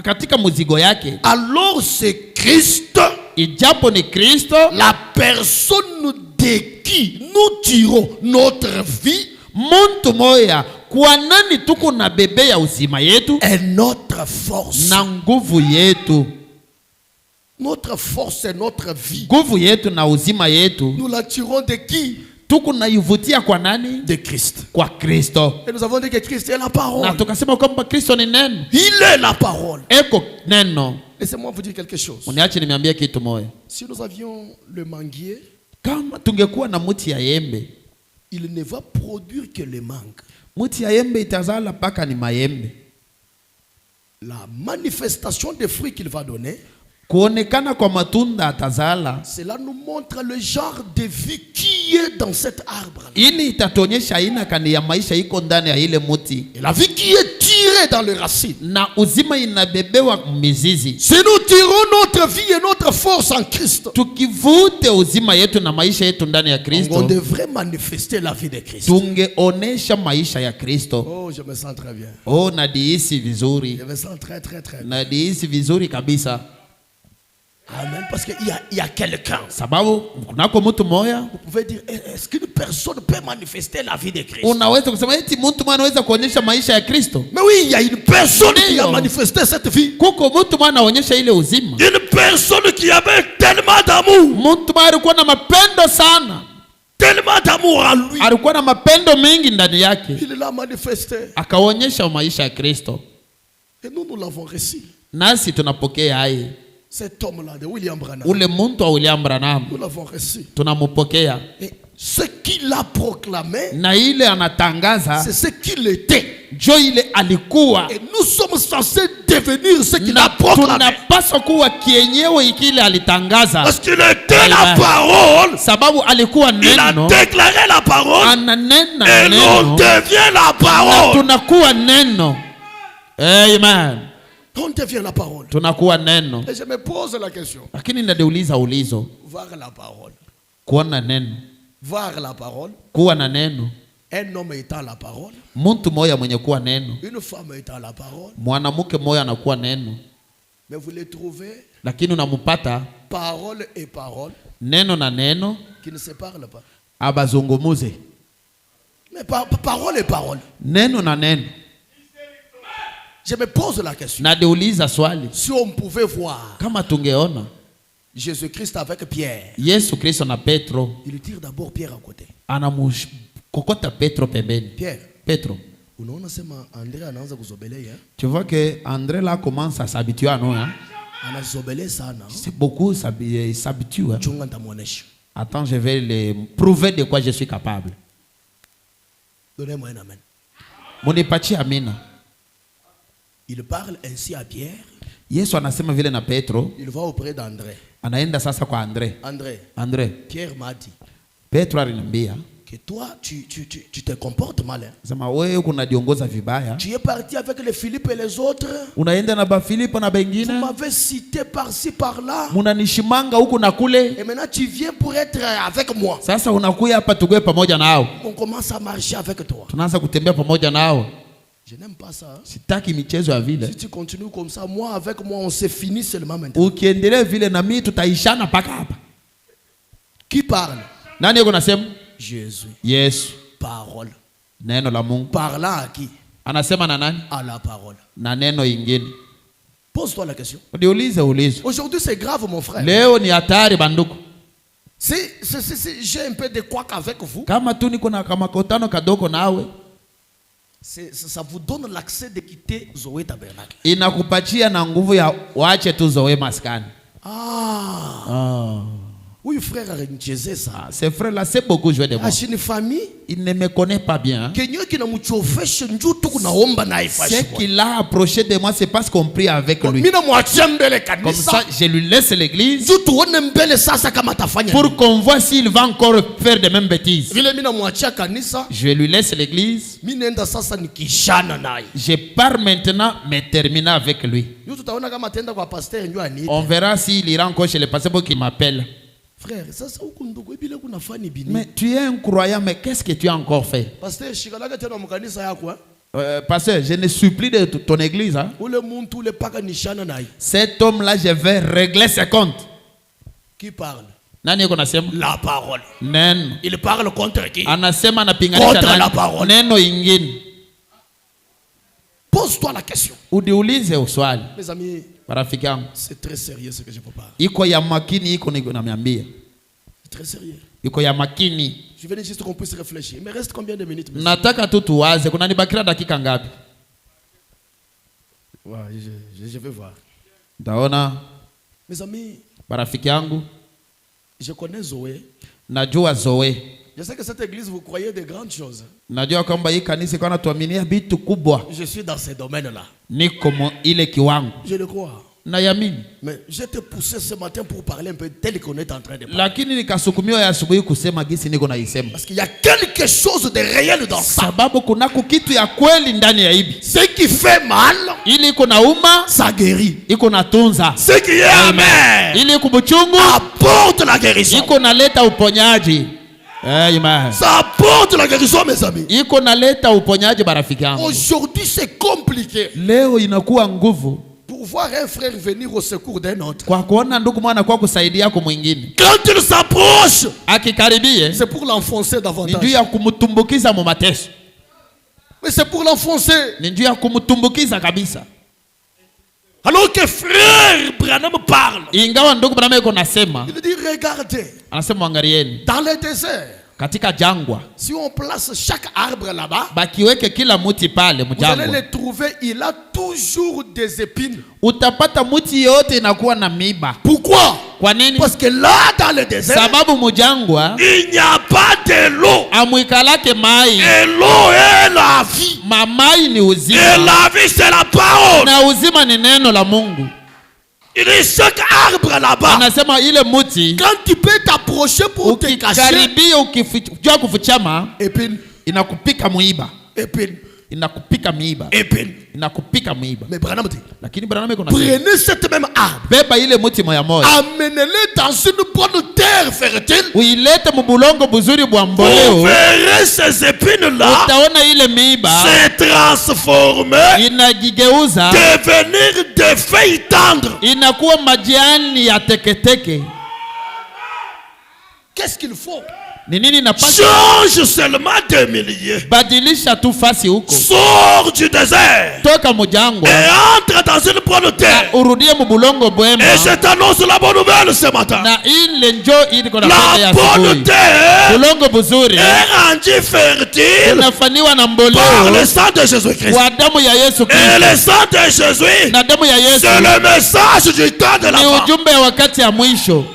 katika muzigo yake, alors c'est Christ, ijapo ni Kristo, la personne de qui nous tirons notre vie, muntu moya kwa nani tuko na bebe ya uzima yetu est notre force. na nguvu yetu. Notre force est notre vie. Nguvu yetu na uzima yetu Nous la tirons de qui? tuko na ivutia kwa nani? De Christ. Kwa Kristo. Et nous avons dit que Christ est la parole. Na tukasema kwamba Kristo ni neno. Il est la parole. Eko neno. Laissez-moi vous dire quelque chose. Uniache nimeambia kitu moja. Si nous avions le manguier, Kama tungekuwa na muti ya yembe, il ne va produire que les mangues. muti ya yembe itazala paka ni mayembe. La manifestation des fruits qu'il va donner, Kuonekana kwa matunda atazala, cela nous montre le genre de vie qui est dans cet arbre. ili itatuonyesha aina kani ya maisha iko ndani ya ile muti, Et la vie qui est tirée dans les racines. na uzima inabebewa mizizi. Si nous tirons notre vie et notre force en Christ, Tukivute uzima yetu na maisha yetu ndani ya on Kristo, devrait manifester la vie de Christ. tungeonesha maisha ya Kristo. Oh, je me sens très bien. Oh, nadihisi vizuri, Je me sens très, très, très bien. nadihisi vizuri kabisa, Amen. Parce qu'il y a quelqu'un. sababu kunako mtu moya Vous pouvez dire, est-ce qu'une personne peut manifester la vie de Christ? unaweza kusema eti mtu mwana anaweza kuonyesha maisha ya Kristo. Mais oui, il y a une personne qui a Ndio. manifesté cette vie. Kuko mtu mwana anaonyesha ile uzima, Une personne qui avait tellement d'amour. mtu mwana alikuwa na mapendo sana, Tellement d'amour en lui. alikuwa na mapendo mengi ndani yake, Il l'a manifesté. akaonyesha maisha ya Kristo, Et nous l'avons reçu. nasi tunapokea hai. Cet homme-là de William Branham. Ule muntu wa William Branham Nous l'avons reçu. tunamupokea, Et ce qu'il a proclamé, na ile anatangaza c'est ce qu'il était. jo ile alikuwa, Et nous sommes censés devenir ce qu'il a na proclamé. tunapaswa kuwa kienyewe kile alitangaza, Parce qu'il était la Amen. parole. sababu alikuwa Il a neno, déclaré la parole. ananena Et l'on neno devient la na parole. tunakuwa neno. Amen. On devient la parole. Tunakuwa neno. Et je me pose la question. Lakini nadiuliza ulizo, Voir la parole. kuona neno, Voir la parole. kuwa na neno, Un homme étant la parole. mtu moya mwenye kuwa neno, Une femme étant la parole. mwanamke moya anakuwa neno, Mais vous les trouvez, lakini unamupata parole et parole, neno na neno qui ne se parlent pas. abazungumuze, Mais parole et parole. neno na neno. Je me pose la question. Nadiuliza swali, Si on pouvait voir kama tungeona Jésus-Christ avec Pierre, Yesu Kristo na Petro, il tire d'abord Pierre à côté. anamkokota Petro pembeni. Pierre, Petro, unaona sema André anaanza kuzobelea, tu vois que André là commence à s'habituer à nous, hein? anazobelea sana. C'est beaucoup s'habitue. Hein? Chunga nitamuonesha. Attends, je vais le prouver de quoi je suis capable. Donnez-moi un amen. Munipatie amina. Il parle ainsi à Pierre. Yesu anasema vile na Petro, Il va auprès d'André. anaenda sasa kwa André. André, Pierre m'a dit Petro aliniambia, que toi, tu te comportes mal. Hein. sema wewe kunajiongoza vibaya. Tu es parti avec les Philippe et les autres. Unaenda na ba Filipo na Vous bengine, m'avez cité par-ci, par-là. munanishimanga huku na kule. Et maintenant, tu viens pour être avec moi. Sasa unakuya hapa tugoe pamoja nao. On commence à marcher avec toi. Tunaanza kutembea pamoja nao. Je n'aime pas ça. Hein. Sitaki michezo ya vile. Si tu continues comme ça, moi avec moi, on s'est fini seulement maintenant. Ukiendelea vile na mimi tutaishana paka hapa. Qui parle? Nani yuko nasema? Jésus. Yesu. Parole. Neno la Mungu. Parlant à qui? Anasema na nani? À la parole. Na neno ingine. Pose-toi la question. Uliulize ulizo. Aujourd'hui, c'est grave, mon frère. Leo ni hatari banduku. J'ai un peu de couac avec vous. Kama tu niko na kamakotano kadogo nawe, Ça vous donne l'accès de quitter Zoé Tabernacle. inakupatia na nguvu ya waache tu Zoe maskani. Ah. Oui, frère, ça. Ces frères-là, c'est beaucoup joué de moi. J'ai une famille. Il ne me connaît pas bien. Ce qu'il a approché de moi, c'est parce qu'on prie avec lui. Comme ça, je lui laisse l'église pour qu'on voit s'il va encore faire de mêmes bêtises. Je lui laisse l'église. Je pars maintenant me terminer avec lui. On verra s'il ira encore chez le pasteur pour qu'il m'appelle. Frère, ça c'est où ndugu ebile kuna fani bini. Mais tu es un croyant, mais qu'est-ce que tu as encore fait? Pasteur shikalaga tena mkanisa yako Pasteur, je ne supplie de ton église. Hein? ule muntu ule paka nishana naye. Cet homme-là, je vais régler ses comptes. Qui parle? Nani yuko nasema? La parole. Neno. Il parle contre qui? Anasema anapinganisha Contre la nani? parole. Neno ingine. Pose-toi la question. Udiulize uswali. Mes amis, Marafiki yangu. c'est très sérieux ce que je vous parle. Iko ya makini iko namiambia. C'est très sérieux. Iko ya makini. Je venais juste qu'on puisse réfléchir. Mais reste combien de minutes, monsieur? Nataka tu tuwaze. Kuna nibakira dakika ngapi? Ouais, je vais voir. Ndaona. Mes amis, Marafiki yangu. je connais Zoé. Najua Zoe. Je sais que cette église, vous croyez de grandes choses. Najua kwamba hii kanisa kwa natuaminia vitu kubwa. Je suis dans ces domaines-là. Niko ile kiwango. Je le crois. Nayamini. Mais j'étais poussé ce matin pour parler un peu tel qu'on est en train de parler. Lakini nikasukumiwa ya asubuhi kusema gisi niko naisema. Parce qu'il y a quelque chose de réel dans ça. Sababu kunako kitu ya kweli ndani ya hivi. Ce qui fait mal, Ili iko nauma, ça guérit. iko natunza. Ce qui est amer, Ili iko buchungu, apporte la guérison. iko naleta uponyaji. Amen. Ça apporte la guérison, mes amis. Iko naleta uponyaji barafiki yangu. Aujourd'hui, c'est compliqué. Leo inakuwa nguvu Pour voir un frère venir au secours d'un autre. kwa kuona ndugu mwana kwa kusaidia yako mwingine. Quand il s'approche, Akikaribie, c'est pour l'enfoncer ni davantage. juu ya kumtumbukiza mu mateso. Mais c'est pour l'enfoncer. Ni juu ya kumtumbukiza kabisa. Alors que frère Branham parle, Ingawa ndugu Branham yuko nasema, il dit regardez, anasema angalieni dans le désert, katika jangwa, si on place chaque arbre là-bas, bakiweke kila muti pale vous allez mjangwa, le trouver, il a toujours des épines. utapata muti yote inakuwa na miba. Pourquoi? Kwa nini? Parce que là, dans le désert, Sababu mjangwa il n'y a pas de l'eau. amwikalake mai. Et l'eau est la vie. Mamai ni Et uzima. la vie, c'est la parole. Na uzima ni neno la Mungu. Il dit chaque arbre là-bas, Anasema ile muti quand tu peux t'approcher pour te cacher, ukikaribia ukijua kufichama épine, inakupika muiba. épine, Inakupika muiba. épine. Inakupika muiba. Mais Branham dit, Lakini Branham yuko nasema, prenez cette même arbre, beba ile muti moya moya, amenez-le dans une bonne terre fertile. uilete mubulongo buzuri bwa Vous mboleo. verrez ces épines-là Utaona ile miiba se transformer, inajigeuza, devenir des feuilles tendres. inakuwa majani ya teketeke. Qu'est-ce qu'il faut? Ni nini napaswa? Change seulement de milieu. Badilisha tu fasi huko, Sors du désert toka mujangwa et entre dans une bonne terre. urudie mubulongo bwema. Et je t'annonce la bonne nouvelle ce matin. Na ile njo iliko na La ya bonne asubuhi. terre Bulongo buzuri est rendue fertile unafanywa na par mboleo le sang de Jésus-Christ. kwa damu ya Yesu Et Kristo. le sang de Jésus, Na damu ya Yesu c'est le message du temps de la ni fin. ujumbe wa wakati ya mwisho.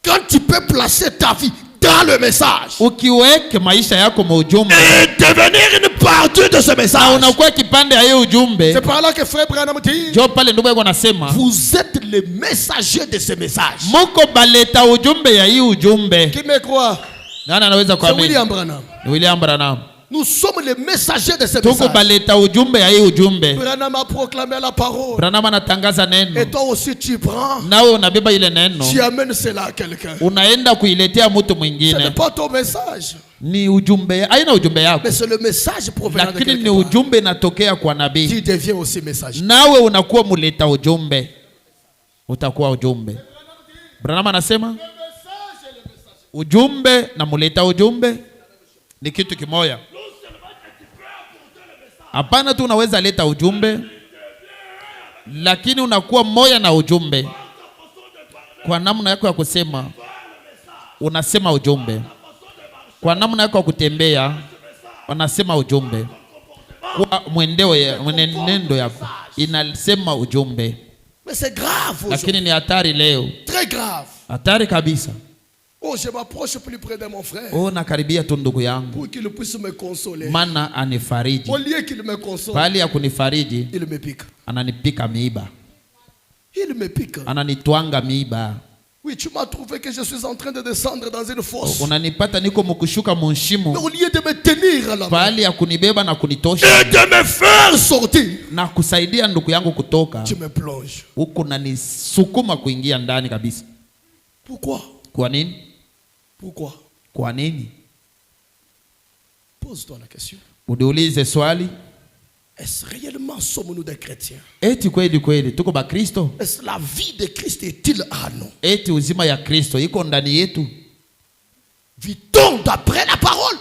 Quand tu peux placer ta vie dans le message Ukiweke maisha yako mu ujumbe et devenir une partie de ce na message, unakuwa kipande ya hiyo ujumbe, c'est par là que frère Branham dit, jo pale ndugu yako anasema vous êtes les messagers de ce message. muko baleta ujumbe ya hii ujumbe. Qui me croit? Nani anaweza C'est kuamini? William Branham. Ni William Branham. Nous sommes les messagers de ce Tuko message. baleta ujumbe ya hii ujumbe. Branham a proclamé la parole. Branham anatangaza Et neno, toi aussi tu prends, nawe unabeba ile neno, tu amènes cela à quelqu'un. unaenda kuiletea mtu Ce n'est mwingine. pas ton message, Ni ujumbe, aina ujumbe yako, mais c'est le message provenant de lakini ni quelque part. ujumbe inatokea kwa nabii, Tu deviens aussi messager. nawe unakuwa muleta ujumbe, utakuwa ujumbe. Branham anasema ujumbe na muleta ujumbe ni kitu kimoja. Hapana tu unaweza leta ujumbe, lakini unakuwa moja na ujumbe. Kwa namna yako ya kusema unasema ujumbe, kwa namna yako ya kutembea unasema ujumbe, kwa mwenendo yako inasema ujumbe. Mais c'est grave Lakini aujourd'hui. ni hatari leo, Très grave. hatari kabisa. Oh, je m'approche plus près de mon frère Oh, nakaribia tu ndugu yangu, pour qu'il puisse me consoler. maana anifariji. Au lieu qu'il me console, Bali ya kunifariji il me pique. ananipika miiba, Il me pique. ananitwanga miiba. Oui, tu m'as trouvé que je suis en train de descendre dans une fosse. Unanipata niko mkushuka Mais munshimo. au lieu de me tenir à la main Pahali ya kunibeba na kunitosha et de me faire sortir, na kusaidia ndugu yangu kutoka, tu me plonges. huko nanisukuma kuingia ndani kabisa. Pourquoi? Kwa nini? Pourquoi? Kwa nini? Pose-toi la question. Udiulize swali. Est-ce réellement sommes-nous des chrétiens? Eti kweli kweli tuko ba Kristo? Est-ce la vie de Christ est-il à nous? Eti uzima ya Kristo iko ndani yetu? Vit-on d'après la parole?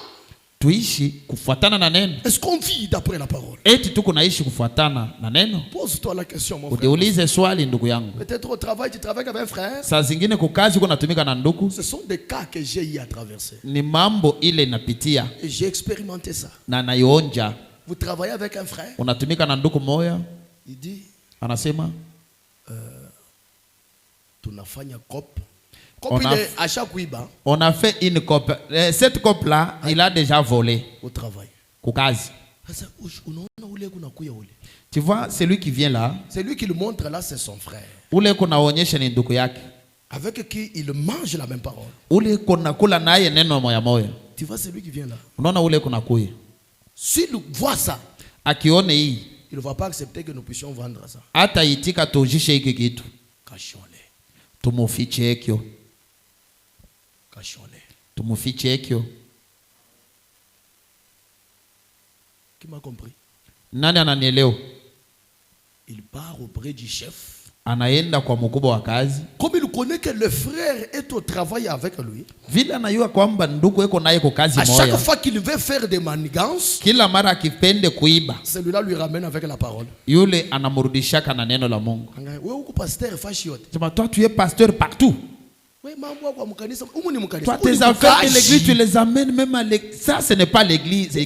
Tuishi kufuatana na neno? Est-ce qu'on vit d'après la parole? Eti tuko naishi kufuatana na neno? Pose-toi la question, mon frère. Udiulize swali ndugu yangu. Peut-être au travail, tu travailles avec un frère. Saa zingine kukazi uko natumika na ndugu. Ce sont des cas que j'ai eu à traverser. Ni mambo ile inapitia Et j'ai expérimenté ça. na naionja. Vous travaillez avec un frère. Unatumika na ndugu moya, Il dit, anasema tunafanya cop. Cop On il a- est à chaque kuiba on a fait une coupe. Cette coupe là, il a déjà volé au travail. kukazi. Sasa unaona ule kuna kuya ule. Tu vois, celui qui vient là, C'est lui qui le montre là, c'est son frère. ule kunaonyesha ni ndugu yake. Avec qui il mange la même parole. Ule kunakula naye neno moya moya. Tu vois, c'est lui qui vient là. Unaona ule kunakuya. S'il voit ça, Akione hii, il ne va pas accepter que nous puissions vendre ça. hata itika tujishe hiki kitu. Cachons-les. Tumufiche ekyo. Cachons-les. Tumufiche ekyo. Qui m'a compris? Nani ananielewa? Il part auprès du chef. Anaenda kwa mkubwa wa kazi. Comme il connaît que le frère est au travail avec lui, Vile anajua kwamba ndugu yuko naye kwa kazi à chaque moja. fois qu'il veut faire des manigances, Kila mara akipende kuiba, celui-là lui ramène avec la parole. yule anamrudishaka na neno la Mungu. Wewe uko pasteur fashi yote. Sema toi tu es pasteur partout. Wewe mambo kwa mkanisa, umu ni mkanisa. Toi tes affaires de l'église tu les amènes même à l'église. Ça ce n'est pas l'église,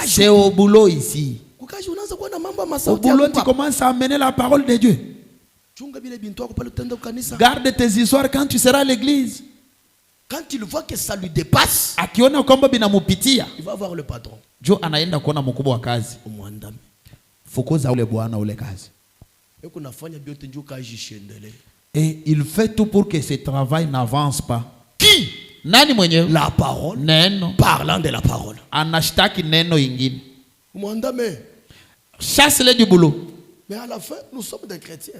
c'est au boulot ici. Kukaji unaanza kuona mambo Au masauti. boulot tu commences à amener la parole de Dieu. Chunga bile bintu wako pale utenda kanisa. Garde tes histoires quand tu seras à l'église. Quand il voit que ça lui dépasse, Akiona kwamba binamupitia, il va voir le patron. jo anaenda kuona mkubwa wa kazi. Umwandame. Fukuza ule bwana ule kazi. Eko nafanya biote ndio kaji shendele. Et il fait tout pour que ce travail n'avance pas. Qui? Nani mwenyewe? La parole. Neno. Parlant de la parole. Anashtaki neno ingine. Umwandame. Chasse-le du boulot. Mais à la fin, nous sommes des chrétiens.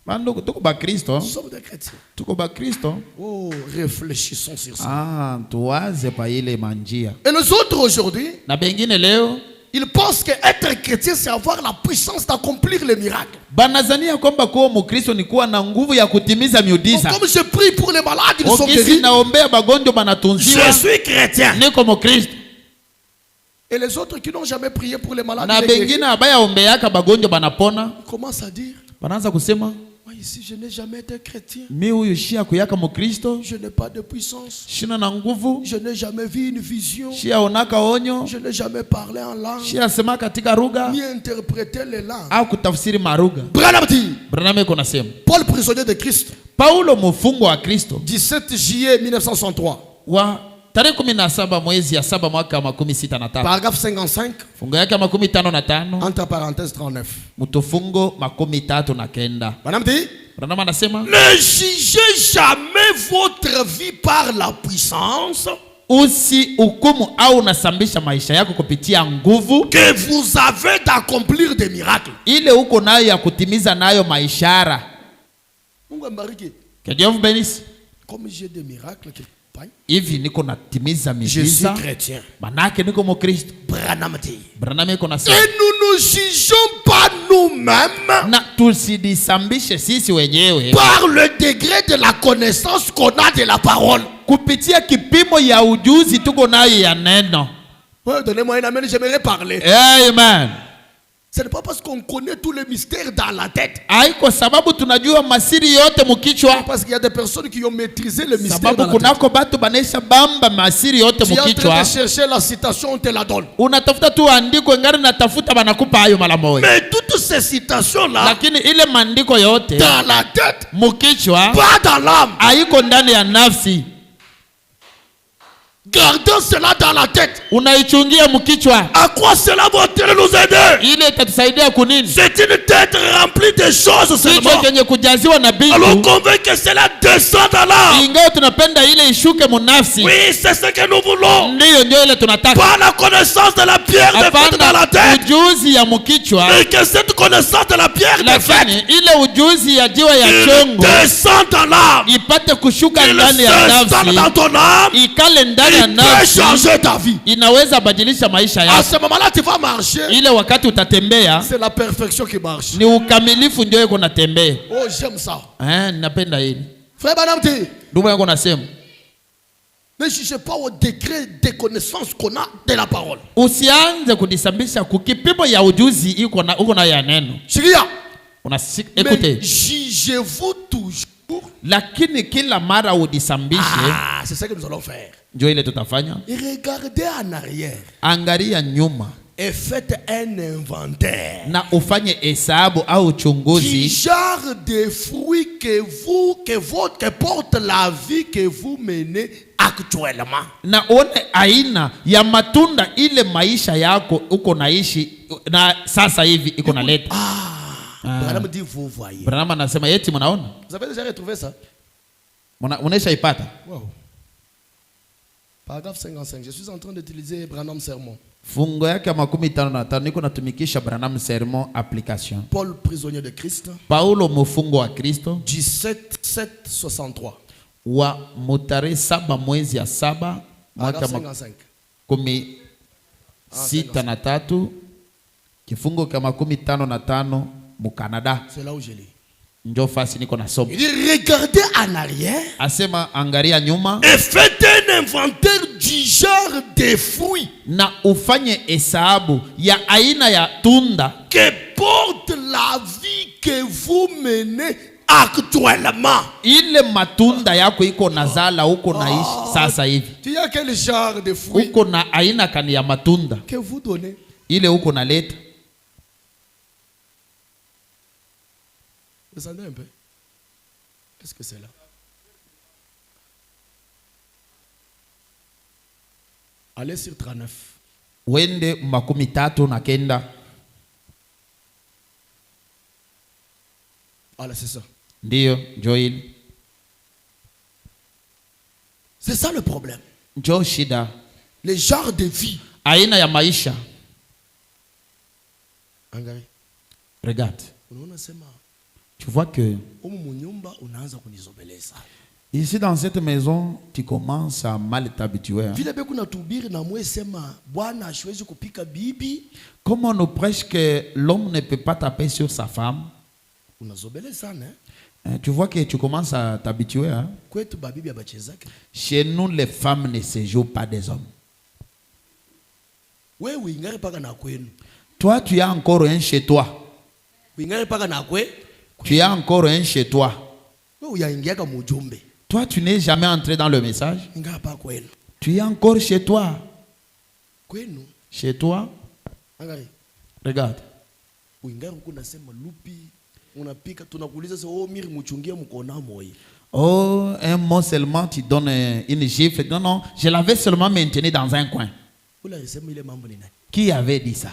Bando tuko ba Kristo. Nous sommes des chrétiens. Tuko ba Kristo. Oh, réfléchissons sur ça. Ah, tuwaze pa ile manjia. Et les autres aujourd'hui, Na bengine leo ils pensent qu'être chrétien, c'est avoir la puissance d'accomplir les miracles. banazania kwamba kuwa Mkristo ni kuwa na nguvu ya kutimiza Donc, miujiza. comme je prie pour les malades, ils sont Okisi guéris. naombea bagonjwa banatunziwa. Je suis chrétien. Niko Mkristo. Et les autres qui n'ont jamais prié pour les malades, Na les guéris, bengine abaya ombeaka bagonjwa banapona. ils commencent à dire, Banaanza kusema moi ici, je n'ai jamais été chrétien. mi huyu shia kuyaka Mkristo. Je n'ai pas de puissance. Shina na nguvu. Je n'ai jamais vu une vision. Shia onaka onyo. Je n'ai jamais parlé en langue. Shia sema katika lugha Ni interpréter les langues. au kutafsiri marugha. Branham dit, Branham iko nasema Paul prisonnier de Christ, Paulo mfungwa wa Kristo 17 juillet 1963, wa tarehe 17 mwezi ya 7 mwaka wa 63, paragraphe 55, fungo yake ya 55 entre parenthèses 39. mtufungo 39. Branham dit, Branham anasema ne jugez jamais votre vie par la puissance usihukumu au unasambisha maisha yako kupitia nguvu que vous avez d'accomplir des miracles. ile uko nayo ya kutimiza nayo maishara. Mungu ambariki. Que Dieu vous bénisse. Comme j'ai des miracles qui pagnent, Hivi niko natimiza je suis miujiza, chrétien. manake niko Mkristo. Branham dit, Branham iko nasema et nous ne jugeons pas nous-mêmes na tusidisambishe sisi wenyewe par le degré de la connaissance qu'on a de la parole. kupitia kipimo ya ujuzi tuko nayo ya neno. Ouais, donnez-moi un amen, j'aimerais parler. Amen. Ce n'est pas parce qu'on connaît tous les mystères dans la tête. Haiko sababu tunajua masiri yote mukichwa, Parce qu'il y a des personnes qui ont maîtrisé le mystère dans sababu la tête. kunako batu banesha bamba masiri yote Tu es en train mukichwa. de chercher la citation, on te la donne. Unatafuta tu andiko ngari natafuta banakupa hayo mara moja. Mais toutes ces citations-là, Lakini ile maandiko yote dans la tête, mukichwa pas dans l'âme. haiko ndani ya nafsi. gardons cela dans la tête. unaichungia mkichwa. À quoi cela va-t-il nous aider? Ile itatusaidia kunini? C'est une tête remplie de choses Kichwa seulement. chenye kujaziwa na Alors bitu. convainc que cela descend dans l'âme. Ingawa tunapenda ile ishuke munafsi. Oui, c'est ce que nous voulons. Ndiyo ndio ile tunataka. Pas la connaissance de la pierre de fête dans la Hapana tête. ujuzi ya mkichwa. Mais que cette connaissance de la pierre de fête, Lakini ile ujuzi ya jiwa ya il chongo descend dans l'âme. ipate kushuka Il ndani ya s'installe dans nafsi. ton âme. Ikale ndani ya Il peut nafsi. changer ta vie. Inaweza badilisha maisha À yako. ce moment-là, tu vas marcher. Ile wakati utatembea C'est la perfection qui marche. ni ukamilifu ndio iko natembea. Oh, j'aime ça. Napenda hili. Frère Banamti, Ndugu yangu nasema, ne jugez pas au degré de connaissance qu'on a de la parole. usianze kudisambisha kukipimo ya ujuzi uko na ya neno. Chiria. Mais Mais jugez-vous toujours. lakini kila mara udisambishe. Ah, c'est ce que nous allons faire. Ndio ile tutafanya. Et regardez en arrière. Angalia nyuma Et faites un inventaire. na ufanye hesabu au Du uchunguzi genre de fruits que porte la vie que vous menez actuellement. na uone aina ya matunda ile maisha yako uko naishi na sasa hivi iko naleta. Branham dit, vous voyez. Branham anasema eti mnaona? Vous avez déjà retrouvé ça? Unaisha ipata? Wow. Paragraphe 55. Je suis en train d'utiliser Branham Sermon. Fungo yake ya 55 niko natumikisha Branham Sermon application. Paul, prisonnier de Christ. Paulo mfungo wa Kristo 17-7-63. wa mutare 7 mwezi ya 7 mwaka Paragraphe 55. 63 kifungo kama 55 mu Canada. C'est là où je lis. Ndio fasi niko nasoma. Il dit, regardez en arrière. Asema angalia nyuma Et faites un inventaire du genre de fruits na ufanye hesabu ya aina ya tunda que porte la vie que vous menez actuellement. ile matunda yako iko nazala uko naishi sasa hivi. Tu as quel genre de fruits Uko na aina kani ya matunda que vous donnez? ile uko naleta. Descendez un peu. Qu'est-ce que c'est là? Allez sur 39. Wende 39. Voilà, c'est ça. Ndiyo Joel. C'est ça le problème. Njo shida Les genres de vie. aina ya maisha. Angari. Regarde, Unaona sema tu vois que umu munyumba unaanza kunizobeleza. ici dans cette maison tu commences à mal t'habituer. Vile beku na tubiri na mwe sema bwana hasiwezi kupika bibi. Comme on nous prêche que l'homme ne peut pas taper sur sa femme, Unazobeleza ne? tu vois que tu commences à t'habituer. Kwetu babibi abachezake. Chez nous, les femmes ne se jouent pas des hommes. Wewe uingari paka na kwenu. Toi, tu as encore un chez toi. Uingari paka na kwe. Tu as encore un chez toi. Wewe uyaingiaka mujumbe. Toi, tu n'es jamais entré dans le message. Ingara pa kwenu. Tu es encore chez toi. Kwenu. Chez toi, Angari. regarde. Uingari kuna sema lupi. Unapika tunakuuliza sasa oh miri muchungie mkona moyi. Oh, un mot seulement, tu donnes une gifle. Non, non, je l'avais seulement maintenu dans un coin. Ula alisema ile mambo ni nani? Qui avait dit ça?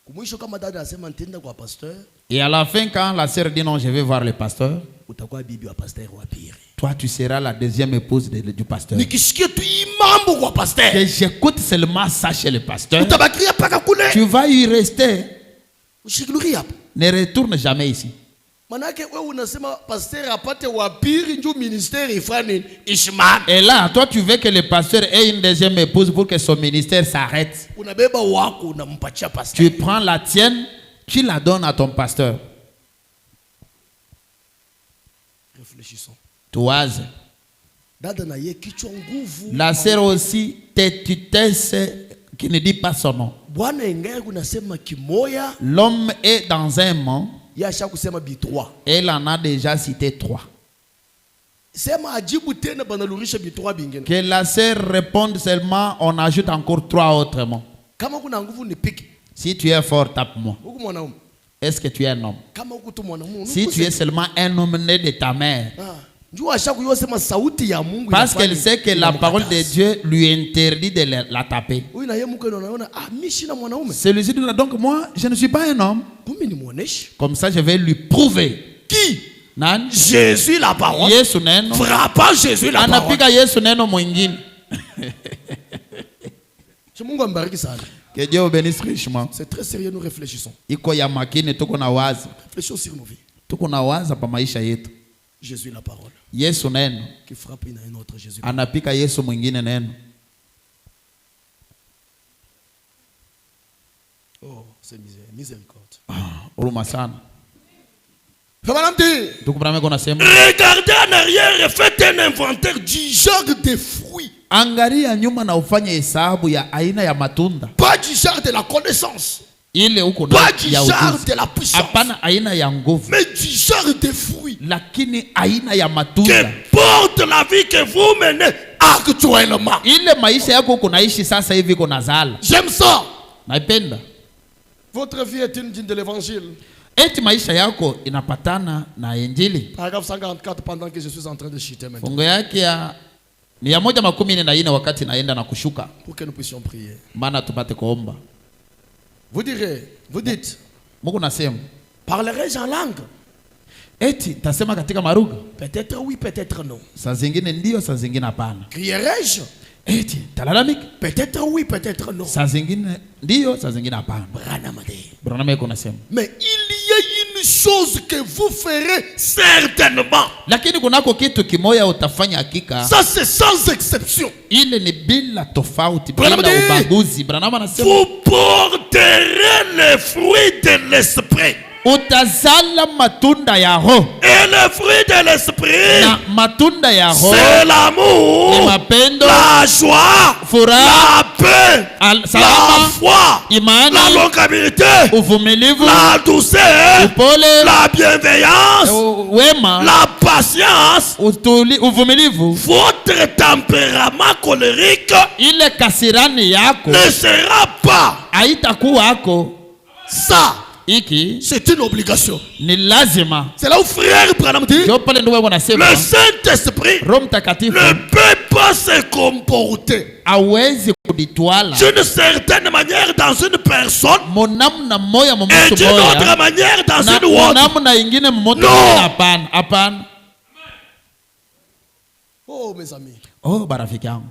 Kumwisho kama dada anasema nitaenda kwa pasteur, Et à la fin, quand la sœur dit non, je vais voir le pasteur, utakuwa bibi wa pasteur wa pili. toi, tu seras la deuxième épouse du pasteur. Nikishikia tu hii mambo kwa pasteur, Que j'écoute seulement ça chez le pasteur. utabakiria paka kule. Tu vas y rester. Ushikiluri hapo. Ne retourne jamais ici. Manake wewe unasema pasteur apate wa pili njoo ministère ifanye ishimame. Et là, toi, tu veux que le pasteur ait une deuxième épouse pour que son ministère s'arrête. Unabeba wako unampatia pasteur. Tu prends la tienne, tu la donnes à ton pasteur. Réfléchissons. Toise. Dada na ye kichwa nguvu. La sœur aussi, têtesse qui ne dit pas son nom. Bwana ingaye kunasema kimoya, L'homme est dans un mot. yasha kusema B3. Elle en a déjà cité 3. Sema ajibu tena banalurisha B3 bingine. Que la sœur réponde seulement, on ajoute encore 3 autres mots. Kama kuna nguvu nipike. Si tu es fort, tape-moi. Huku mwanaume. Est-ce que tu es un homme? Kama huku tu mwanaume. Si tu es seulement un homme né de ta mère, Parce qu'elle sait que la parole de Dieu lui interdit de la taper. Celui-ci dit donc moi, je ne suis pas un homme. Comme ça, je vais lui prouver. Qui? Nani? Jésus la parole. Yesu neno. Frappant Jésus la parole. Anapiga Yesu neno mwingine. Que Dieu vous bénisse richement. C'est très sérieux, nous réfléchissons. Iko ya makini tuko na wazi. Réfléchissons sur nos vies. Tuko na waza pa maisha yetu. Jésus la parole. Yesu neno. Qui frappe un autre Jésus. Anapika Yesu mwingine neno. Oh, c'est miséricorde. Huruma sana. Regardez en arrière et faites un inventaire du genre de fruits. Angalia nyuma na ufanye hesabu ya aina ya matunda. Pas du genre de la connaissance. Ile uko na pas du genre de la puissance. Hapana aina ya nguvu. Mais du genre de fruits. Lakini aina ya matunda. Que porte la vie que vous menez actuellement. Ile maisha yako uko naishi sasa hivi uko nazala. J'aime ça. Naipenda. Votre vie est une digne de l'évangile. Eti maisha yako inapatana na injili. Paragraphe 144 pendant que je suis en train de chuter maintenant. Fungo yake ya 114 wakati naenda na kushuka. Pour que nous puissions prier. Maana tupate kuomba. Vous dites. Mungu nasema. Parlerai-je en langue? Eti tasema katika maruga? Peut-être oui, peut-être non. Saa zingine ndio, saa zingine hapana. Crierai-je? Eti talalamika? Peut-être oui, peut-être non. Saa zingine ndio, saa zingine hapana. Branham yako nasema. Mais il y a une chose que vous ferez certainement. Lakini kunako kitu kimoja utafanya hakika. Ça c'est sans exception. Ile ni bila tofauti, bila ubaguzi. Branham anasema. Vous porterez les fruits de l'esprit. Utazala matunda ya roho. Et le fruit de l'esprit, na matunda ya roho, c'est l'amour, ni mapendo, la joie, furaha, la paix, la foi, imani, la longanimité, uvumilivu, la douceur, upole, la bienveillance, wema, la patience, uvumilivu. Votre tempérament colérique ile kasirani yako ne sera pas haitakuwako. Ça, iki c'est une obligation. Ni lazima. C'est là où frère Branham dit, le Saint-Esprit ne peut pas se comporter d'une certaine manière dans une personne et d'une autre manière dans une autre. Non. Oh mes amis. Oh barafiki yangu.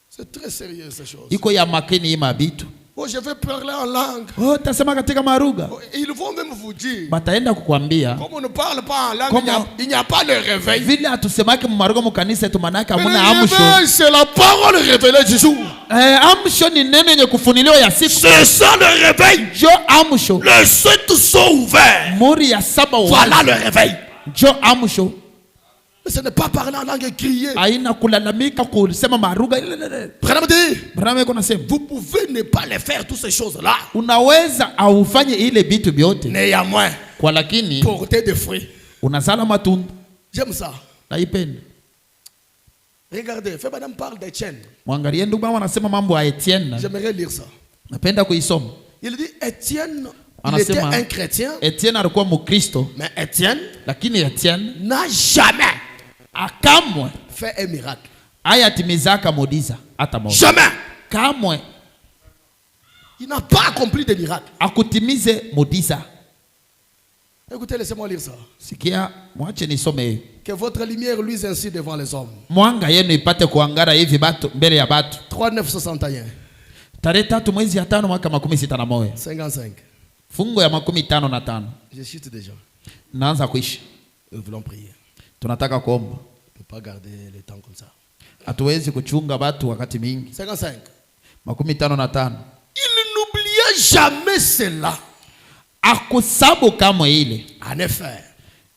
C'est très sérieux ces choses. Iko ya makini hii mabitu. Oh, je vais parler en langue. Oh, tasema katika maruga. Oh, ils vont même vous dire. Bataenda kukwambia. Comme on ne parle pas en langue, il n'y a pas de réveil. Vile atusemake mu maruga mu kanisa tu manaka hamuna amsho. Mais c'est la parole révélée du jour. Amsho ni neno yenye kufuniliwa ya siku. C'est ça le réveil. Jo amsho. Les sept sont ouverts. Muri ya saba wazi. Voilà le réveil. Jo amsho. Mais ce n'est pas parler en langue et crier. Aina kulalamika kusema maruga. Vous pouvez ne pas les faire toutes ces choses-là. Unaweza aufanye ile vitu vyote. Néanmoins, kwa lakini porter des fruits. Unazala matunda. J'aime ça. Naipenda. Regardez, fait madame parle d'Étienne. Mwangalie ndugu mama anasema mambo ya Etienne. J'aimerais lire ça. Napenda kuisoma. Il dit Étienne, il était un chrétien. Etienne alikuwa Mkristo. Mais Étienne, lakini Etienne n'a jamais akamwe fait un miracle. Ayatimizaka muujiza hata moja. Jamais. Kamwe. Il n'a pas accompli de miracle. Akutimize muujiza. Écoutez, laissez-moi lire ça. Sikia, mwache nisome. Que votre lumière luise ainsi devant les hommes. Mwanga yenu ipate kuangara hivi batu mbele ya batu. 3/9/61. Tarehe 3 mwezi ya 5 mwaka 61. 55. Fungo ya 55. Je chute déjà. Naanza kuishi. Nous voulons prier. Tunataka kuomba. On ne peut pas garder le temps comme ça. Hatuwezi kuchunga watu wakati mingi. 55. 55. Il n'oublia jamais cela. Akusabu kama ile. En effet.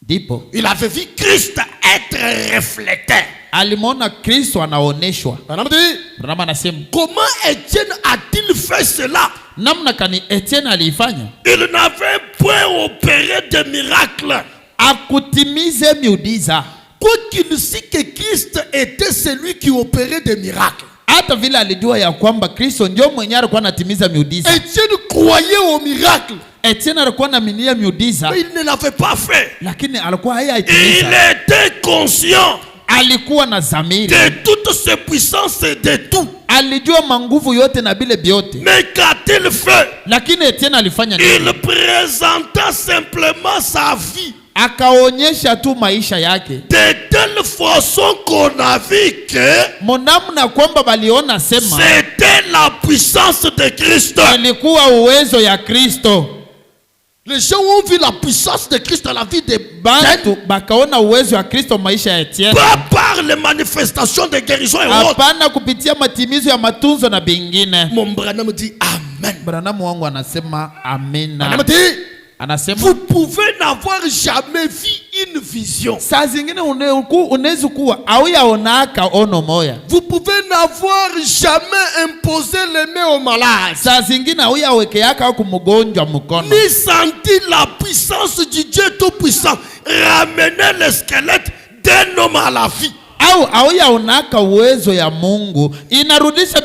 Ndipo. Il avait vu Christ être reflété. Alimona Kristo anaoneshwa. Branham anasema, comment Étienne a-t-il fait cela? Namna kani Etienne alifanya? Il n'avait point opéré de miracle. Akutimize miujiza. Quoiqu'il sait que Christ était celui qui opérait des miracles. Hata vile alijua ya kwamba Kristo ndio mwenye alikuwa anatimiza miujiza. Étienne croyait au miracle. Etienne alikuwa anaaminia miujiza, Mais il ne l'avait pas fait. lakini alikuwa Il hayaitimiza. était conscient Alikuwa na dhamiri, de toutes ses puissances et de tout. alijua manguvu yote na bile biote. Mais qu'a-t-il fait? Lakini Etienne alifanya nini? Il présenta simplement sa vie Akaonyesha tu maisha yake de telle façon qu'on a vu que monamna kwamba baliona sema c'était la puissance de Christ. ilikuwa uwezo ya Kristo. Les gens ont vu la puissance de Christ dans la vie de Bantu bakaona uwezo ya Kristo maisha ya Etienne, pas par les manifestations de guérison et autres. hapana kupitia matimizo ya matunzo na bingine. Mon Branham dit Amen. Branham wangu anasema amina. Branham dit, Anasema vous pouvez n'avoir jamais vu une vision. saa zingine unaweza kuwa au yaonaka ono moya. Vous pouvez n'avoir jamais imposé les mains aux malades. Saa zingine au yawekeaka kumgonjwa mkono. Ni senti la puissance du Dieu Tout-Puissant ramener le squelette d'un homme à la vie. Au yaonaka uwezo ya Mungu inarudisha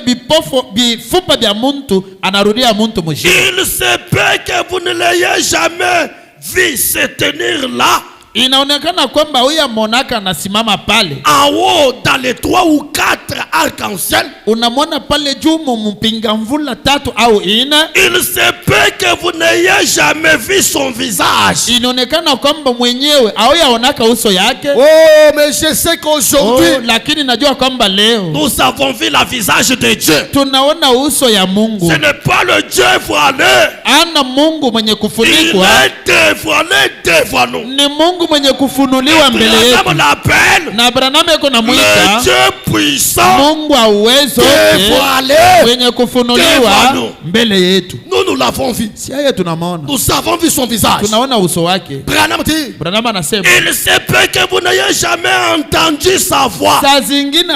bifupa vya muntu, anarudia muntu mzima. Il se peut que vous ne l'ayez jamais vu se tenir là. Inaonekana kwamba huyu monaka anasimama pale en haut dans les 3 ou 4 arcs-en-ciel. Unamwona pale juu mpinga mvula 3 au 4. Il se peut que vous n'ayez jamais vu son visage. Inaonekana kwamba mwenyewe au yaonaka uso yake. Oh, mais je sais qu'aujourd'hui, lakini najua kwamba leo nous avons vu le visage de Dieu. tunaona uso ya Mungu. Ce n'est pas le Dieu voilé. Ana Mungu mwenye Il kufunikwa. est dévoilé devant nous. Ni Mungu mwenye kufunuliwa mbele yetu. Na Branham yuko namuita le Dieu puissant, Mungu wa uwezo dévoilé mwenye kufunuliwa mbele yetu. Nous l'avons vu. Si yeye tunamwona. Nous avons vu son visage. Tunaona uso wake. Branham anasema il se peut que vous n'ayez jamais entendu sa voix. Saa zingine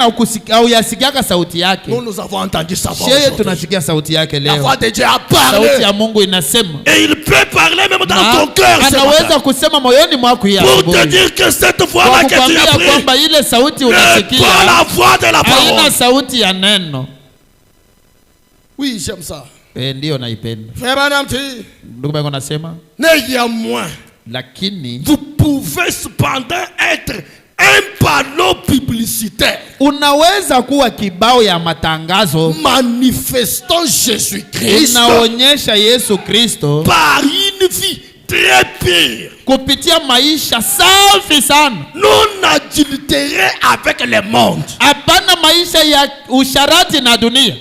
au yasikiaka sauti yake. Nous avons entendu sa voix. Yeye tunasikia sauti yake leo. La voix de Dieu a parlé. Sauti ya Mungu inasema. Et il peut parler même dans ton cœur. Anaweza kusema moyoni mwako hii. Pour te dire que cette voix-là que tu as pris kwamba ile sauti unasikia pas la voix de la parole. Haina sauti ya neno. Oui, j'aime ça. Ndio naipenda. Ndugu yangu nasema néanmoins, lakini vous pouvez cependant être un panneau publicitaire. Unaweza kuwa kibao ya matangazo manifestant Jésus-Christ. Unaonyesha Yesu Kristo par une vie très pure. Kupitia maisha safi sana. Non adultéré avec le monde. Hapana maisha ya usharati na dunia.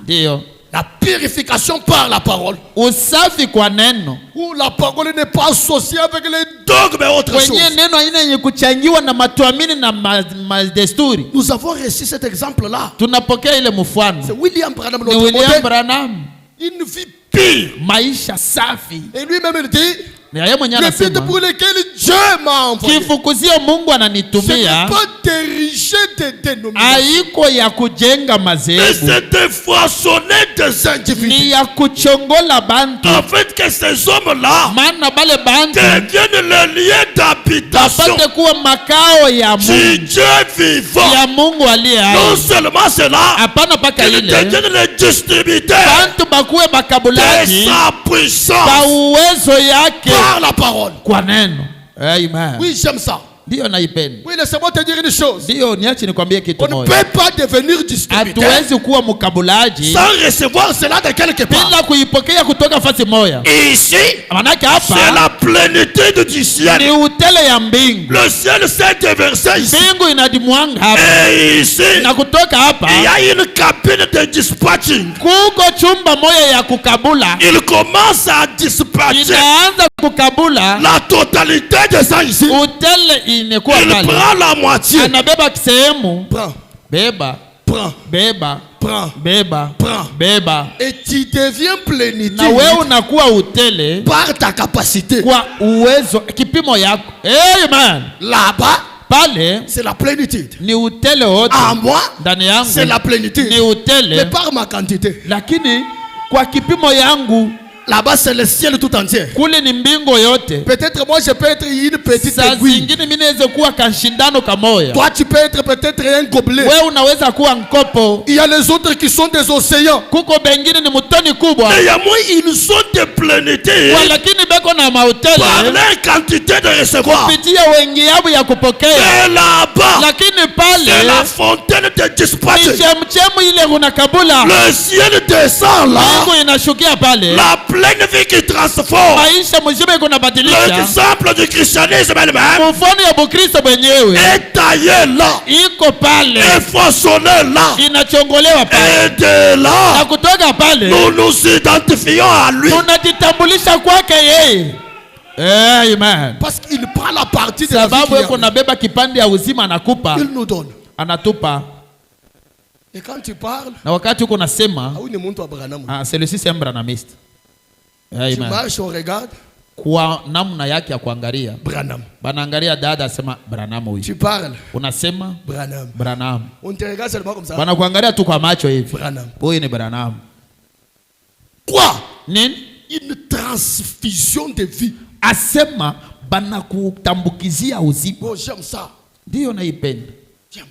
Ndio. La purification par la parole. Usafi kwa neno. Où la parole n'est pas associée avec les dogmes et autres choses. Kwenye neno haina yenye kuchangiwa na matuamini na madesturi. Nous avons reçu cet exemple là. Tunapokea ile mfano. C'est William Branham. Ni William Branham. Une vie pure. Maisha safi. Et lui-même il dit le but pour lequel Dieu m'a envoyé. Kifukuzio Mungu ananitumia. Ce n'est pas d'ériger des dénominations. Haiko ya kujenga madhehebu. Mais c'est de façonner des individus. Ni ya kuchongola bantu. En fait que ces hommes-là maana bale bantu deviennent le lieu d'habitation. Bapate kuwa makao ya Mungu. Dieu vivant. Ya Mungu aliye hai. Non seulement cela. Hapana paka ile. Deviennent les distributeurs. Bantu bakuwe bakabulaji. De sa puissance. Ba uwezo yake. Par la parole. Kwa neno. Amen. Oui, j'aime ça. Ndio naipenda. Oui, laissez-moi te dire une chose. Ndio niache nikwambie kitu moja. On ne peut pas devenir distributeur. Hatuwezi kuwa mkabulaji sans recevoir cela de quelque part. Bila kuipokea kutoka fasi moja. Ici, manake hapa c'est la plénitude du ciel. Ni utele ya mbingu. Le ciel s'est déversé ici. Mbingu inadimwanga hapa. Et ici, na kutoka hapa il y a une cabine de dispatching. Kuko chumba moja ya kukabula. Il commence à dispatcher. Inaanza kukabula la totalité de ça ici. Utele il prend la moitié. Anabeba kisehemu. Prends. Beba. Prends. Beba. Prends. Beba. Prends. Beba. Et tu deviens plénitude. Na wewe unakuwa utele. Par ta capacité. Kwa uwezo kipimo yako. Amen. Là-bas. Pale. C'est la plénitude. Ni utele wote. En moi. Ndani yangu. C'est la plénitude. Ni utele. Mais par ma quantité. Lakini kwa kipimo yangu là-bas c'est le ciel tout entier. Kule ni mbingo yote. Peut-être moi je peux être une petite Saa aiguille. zingine mimi naweza kuwa kashindano kamoya. Toi tu peux être peut-être un gobelet. Wewe unaweza kuwa nkopo. Il y a les autres qui sont des océans. Kuko bengine ni mutoni kubwa. Et il y a moi ils sont des planétés. Lakini beko na mahoteli. Par leur quantité de recevoir. Kupitia wengi yao ya kupokea. Et là-bas. Lakini pale. C'est la fontaine de dispatch. Chemchemu ile kuna kabula. Le ciel descend là. Mungu inashukia pale. La pleine vie qui transforme. Maisha mzima kuna badilisha. L'exemple du christianisme même. Mfano ya Bukristo mwenyewe. Est taillé là. Iko pale. Est façonné là. Inachongolewa pale. Et de là. Na kutoka pale. Nous nous identifions à lui. Tunajitambulisha kwake yeye. Amen. Parce qu'il prend la partie de la vie. Sababu yuko nabeba kipande ya uzima anakupa. Il nous donne. Anatupa. Et quand tu parles, na wakati uko nasema, celui-ci c'est un branamiste. Tu marches, on regarde. Kwa namna yake ya kuangalia. Branham. Banaangalia dada asema Branham huyu. Tu parles. Unasema Branham. Branham. On te regarde seulement comme ça. Banakuangalia tu kwa macho hivi. Branham. Huyu ni Branham. Quoi? Nini? Une transfusion de vie. Asema banakutambukizia uzima. Oh, j'aime ça. Ndio naipenda. J'aime.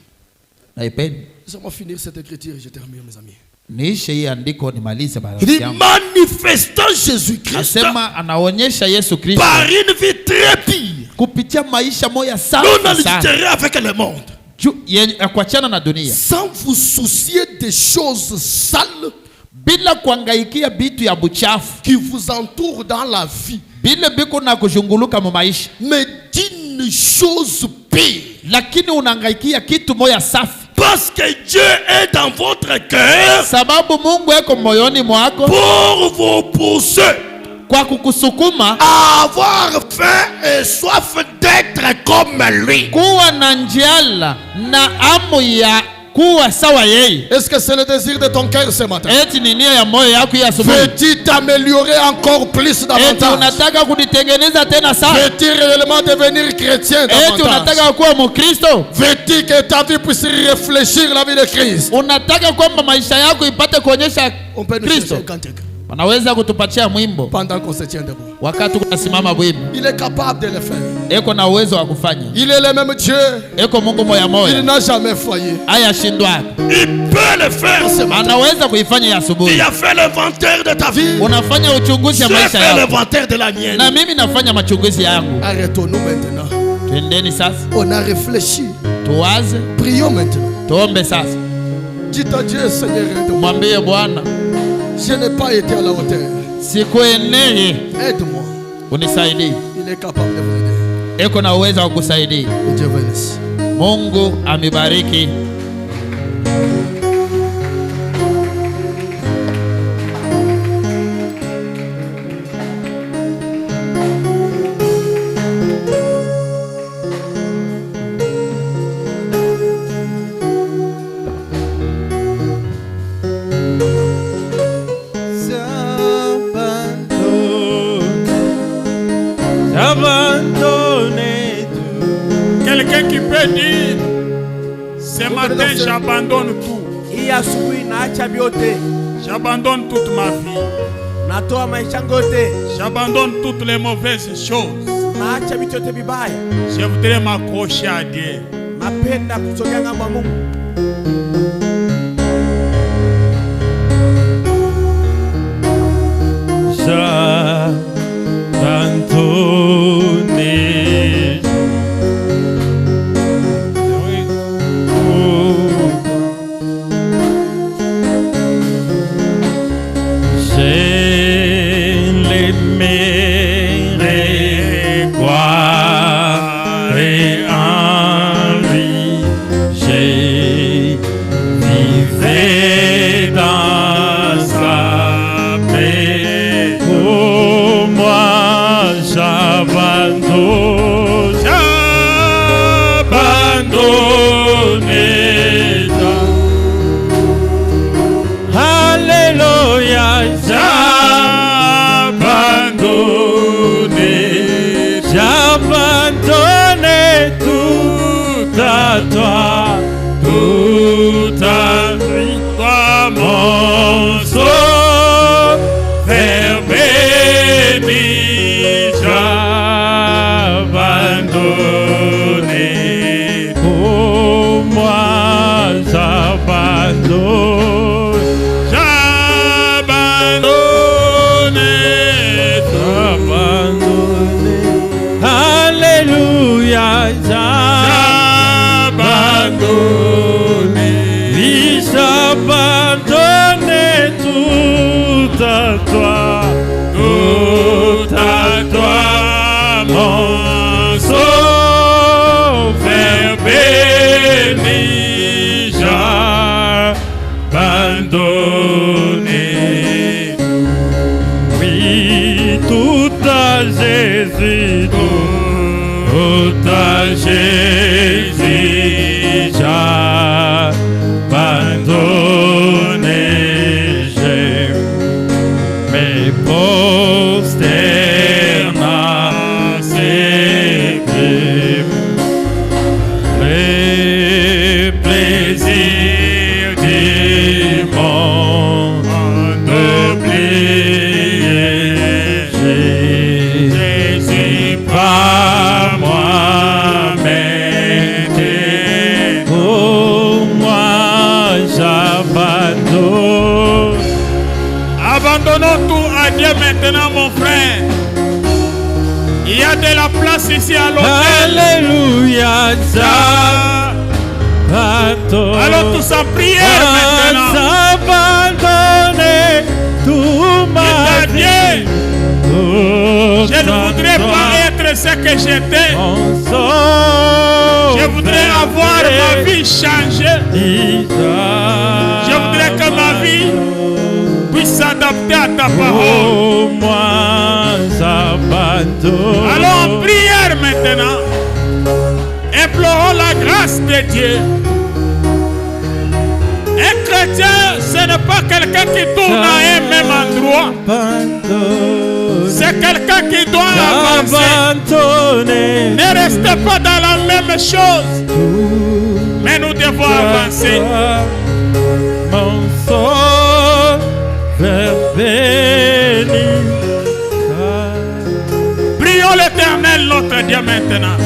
Naipenda. Laissez-moi finir cette écriture et je termine mes amis. Niishe hii andiko nimalize baada ya manifestant Jésus-Christ. Asema anaonyesha Yesu Kristo par une vie très pure. Kupitia maisha moya safi sana. Non altéré avec le monde. Kuachana na dunia. Sans vous soucier des choses sales. Bila kuangaikia bitu ya buchafu qui vous entoure dans la vie. Bila biko na kuzunguluka mu maisha. Mais d'une chose pire. Lakini unaangaikia kitu moya safi. Parce que Dieu est dans votre cœur. Sababu Mungu yako moyoni mwako. Pour vous pousser. Kwa kukusukuma. Avoir faim et soif d'être comme lui. Kuwa na njala na amu ya kuwa sawa yeye. Est-ce que c'est le désir de ton cœur ce matin? Eti ni nia ya moyo yako ya asubuhi. Veux-tu t'améliorer encore plus davantage? Eti unataka kujitengeneza tena sana? Veux-tu réellement devenir chrétien davantage? Eti unataka kuwa Mkristo? Veux-tu que ta vie puisse réfléchir la vie de Christ? Unataka kwamba maisha yako ipate kuonyesha Kristo? Wanaweza kutupatia mwimbo pendant qu'on se tient debout. Wakati tunasimama wima. Il est capable de le faire. Eko na uwezo wa kufanya. Il est le même Dieu. Eko Mungu moya moya. Il n'a jamais failli. Haya shindwa. Il peut le faire ce matin. Anaweza kuifanya ya asubuhi. Il a fait l'inventaire de ta vie. Unafanya uchunguzi ya maisha yako. Je fais l'inventaire de la mienne. Na mimi nafanya machunguzi yangu. Arrêtons-nous maintenant. Twendeni sasa. On a réfléchi. Tuwaze. Prions maintenant. Tuombe sasa. Dis à Dieu, Seigneur, aide-moi. Mwambie Bwana. Je n'ai pas été à la hauteur. Sikueneye. Aide-moi. Unisaidie. Il est capable de vous aider. Eko na uwezo wa kusaidia. Dieu bénisse. Mungu amibariki. Quelqu'un qui peut dire ce matin j'abandonne tout. J'abandonne toute ma vie. J'abandonne toutes les mauvaises choses. Je voudrais m'accrocher à Dieu. Fermé toi, tout à toi, mon sauveur béni, j'abandonné. Oui, tout à Jésus, tout à Jésus, j'abandonné. J'ai mes prosternes à ses pieds. Les plaisirs du monde oubliés. Jésus par moi m'était. Pour moi j'abandonne. Abandonnons tout à Dieu maintenant, mon frère. Il y a de la place ici à l'hôtel. Alléluia. Allons tous en prière maintenant. Abandonner tout ma vie. Je ne voudrais pas être ce que j'étais. Je voudrais avoir ma vie changée. Je voudrais que ma vie puisse s'adapter à ta parole. Allons en prière maintenant. Implorons la grâce de Dieu. Un chrétien, ce n'est pas quelqu'un qui tourne à un même endroit. C'est quelqu'un qui doit avancer. Ne restez pas dans la même chose. Mais nous devons avancer. Mon sauveur béni. Prions l'Éternel, notre Dieu, maintenant.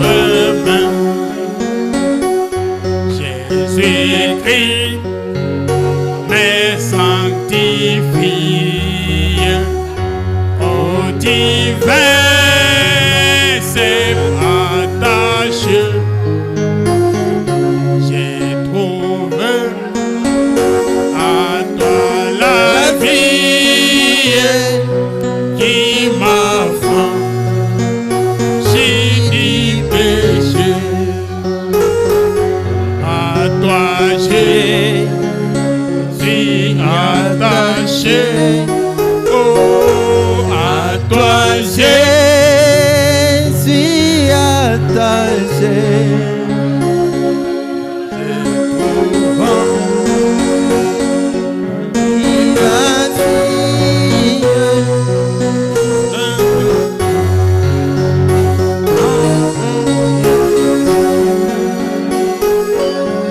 revint. Jésus-Christ me sanctifie au divin s'est attaché. J'ai trouvé à toi la vie qui m'a franchi du péché. À toi j'ai attaché. Oh, à toi j'ai attaché.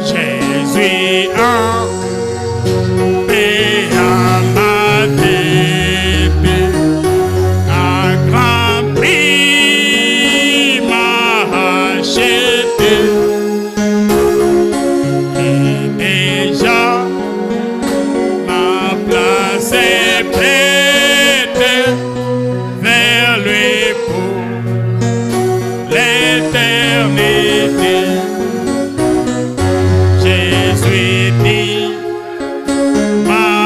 Jésus a payé ma dette, à grand prix m'a acheté. Et déjà ma place est prête vers lui pour l'éternité. Jésus dit, m'a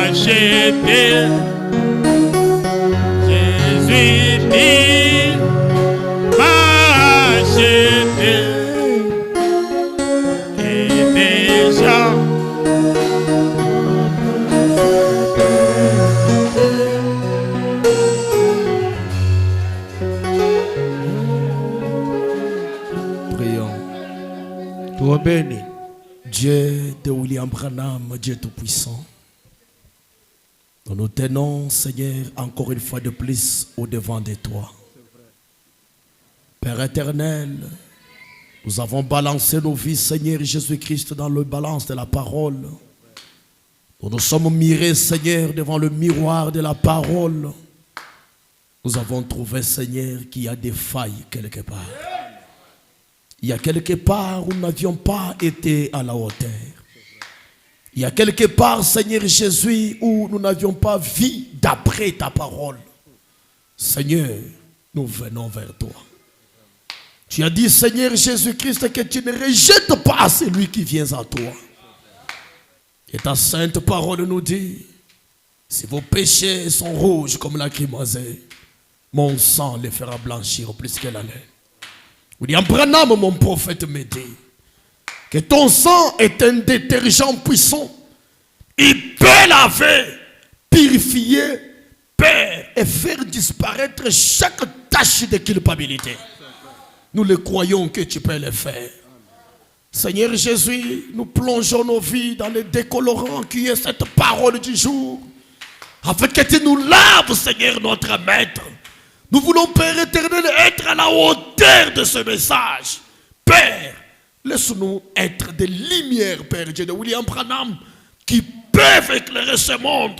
acheté. Jésus dit, m'a acheté. Et déjà, Prions. Dieu de William Branham, Dieu Tout-Puissant, nous nous tenons, Seigneur, encore une fois de plus au-devant de toi. Père éternel, nous avons balancé nos vies, Seigneur Jésus-Christ, dans le balance de la parole. Nous nous sommes mirés, Seigneur, devant le miroir de la parole. Nous avons trouvé, Seigneur, qu'il y a des failles quelque part. Il y a quelque part où nous n'avions pas été à la hauteur. Il y a quelque part, Seigneur Jésus, où nous n'avions pas vu d'après ta parole. Seigneur, nous venons vers toi. Tu as dit, Seigneur Jésus-Christ, que tu ne rejettes pas celui qui vient à toi. Et ta sainte parole nous dit, si vos péchés sont rouges comme la crimosée, mon sang les fera blanchir plus que la laine. William Branham, mon prophète, me dit que ton sang est un détergent puissant. Il peut laver, purifier, perdre et faire disparaître chaque tache de culpabilité. Nous le croyons que tu peux le faire. Seigneur Jésus, nous plongeons nos vies dans le décolorant qui est cette parole du jour. Afin que tu nous laves, Seigneur notre Maître. Nous voulons, Père éternel, être à la hauteur de ce message. Père, laisse-nous être des lumières, Père Dieu de William Branham, qui peuvent éclairer ce monde.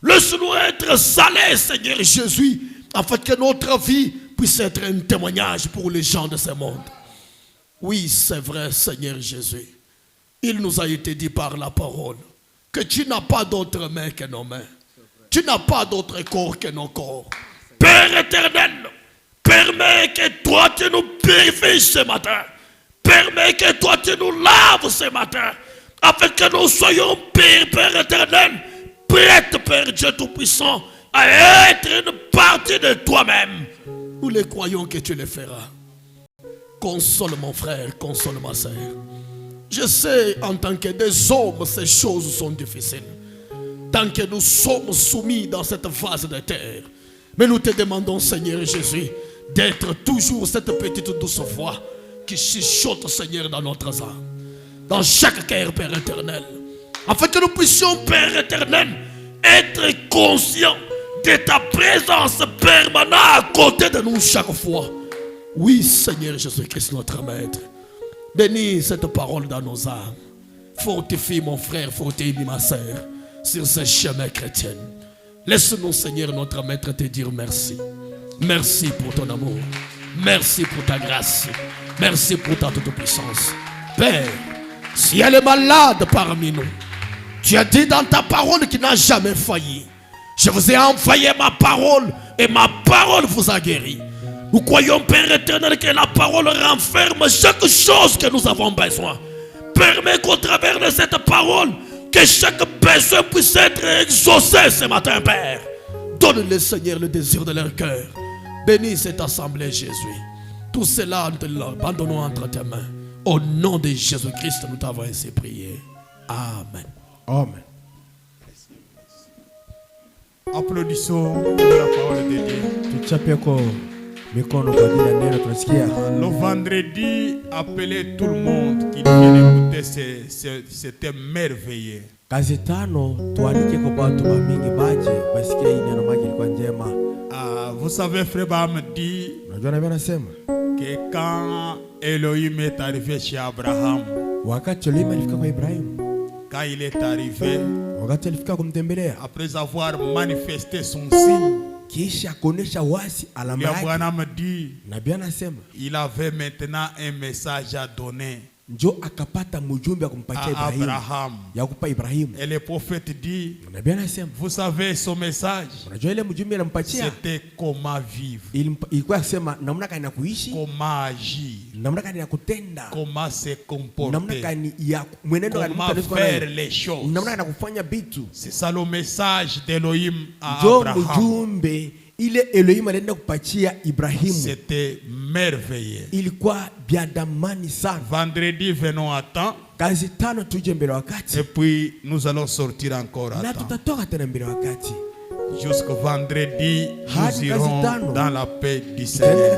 Laisse-nous être salés, Seigneur Jésus, afin que notre vie puisse être un témoignage pour les gens de ce monde. Oui, c'est vrai, Seigneur Jésus. Il nous a été dit par la parole que tu n'as pas d'autre main que nos mains. Tu n'as pas d'autre corps que nos corps. Père éternel, permets que toi tu nous purifies ce matin. Permets que toi tu nous laves ce matin. Afin que nous soyons purs, Père éternel, prêts, Père Dieu Tout-Puissant, à être une partie de toi-même. Nous les croyons que tu le feras. Console mon frère, console ma soeur. Je sais en tant que des hommes, ces choses sont difficiles. Tant que nous sommes soumis dans cette vase de terre. Mais nous te demandons, Seigneur Jésus, d'être toujours cette petite douce voix qui chuchote, Seigneur, dans notre âme. Dans chaque cœur, Père éternel. Afin que nous puissions, Père éternel, être conscients de ta présence permanente à côté de nous chaque fois. Oui, Seigneur Jésus-Christ, notre Maître. Bénis cette parole dans nos âmes. Fortifie mon frère, fortifie ma soeur sur ce chemin chrétien. Laisse-nous, Seigneur, notre Maître, te dire merci. Merci pour ton amour. Merci pour ta grâce. Merci pour ta toute-puissance. Père, s'il y a les malades parmi nous, tu as dit dans ta parole qui n'a jamais failli. Je vous ai envoyé ma parole et ma parole vous a guéri. Nous croyons, Père éternel, que la parole renferme chaque chose que nous avons besoin. Permets qu'au travers de cette parole, que chaque besoin puisse être exaucé ce matin, Père. Donne-le, Seigneur, le désir de leur cœur. Bénis cette assemblée, Jésus. Tout cela, nous te l'abandonnons entre tes mains. Au nom de Jésus-Christ, nous t'avons ainsi prié. Amen. Amen. Applaudissons la parole de Dieu. Le vendredi, appelez tout le monde qui vient écouter, c'était merveilleux. Vous savez, Frère Bam dit que quand Elohim est arrivé chez Abraham, quand il est arrivé, après avoir manifesté son signe, Abraham dit il avait maintenant un message à donner à Abraham. Et le prophète dit, vous savez son message, c'était comment vivre, comment agir, comment se comporter, comment faire les choses. C'est ça le message d'Elohim à Abraham. C'était merveilleux. Vendredi, venons à temps. Et puis nous allons sortir encore à temps. Jusqu'au vendredi, nous irons dans la paix du Seigneur.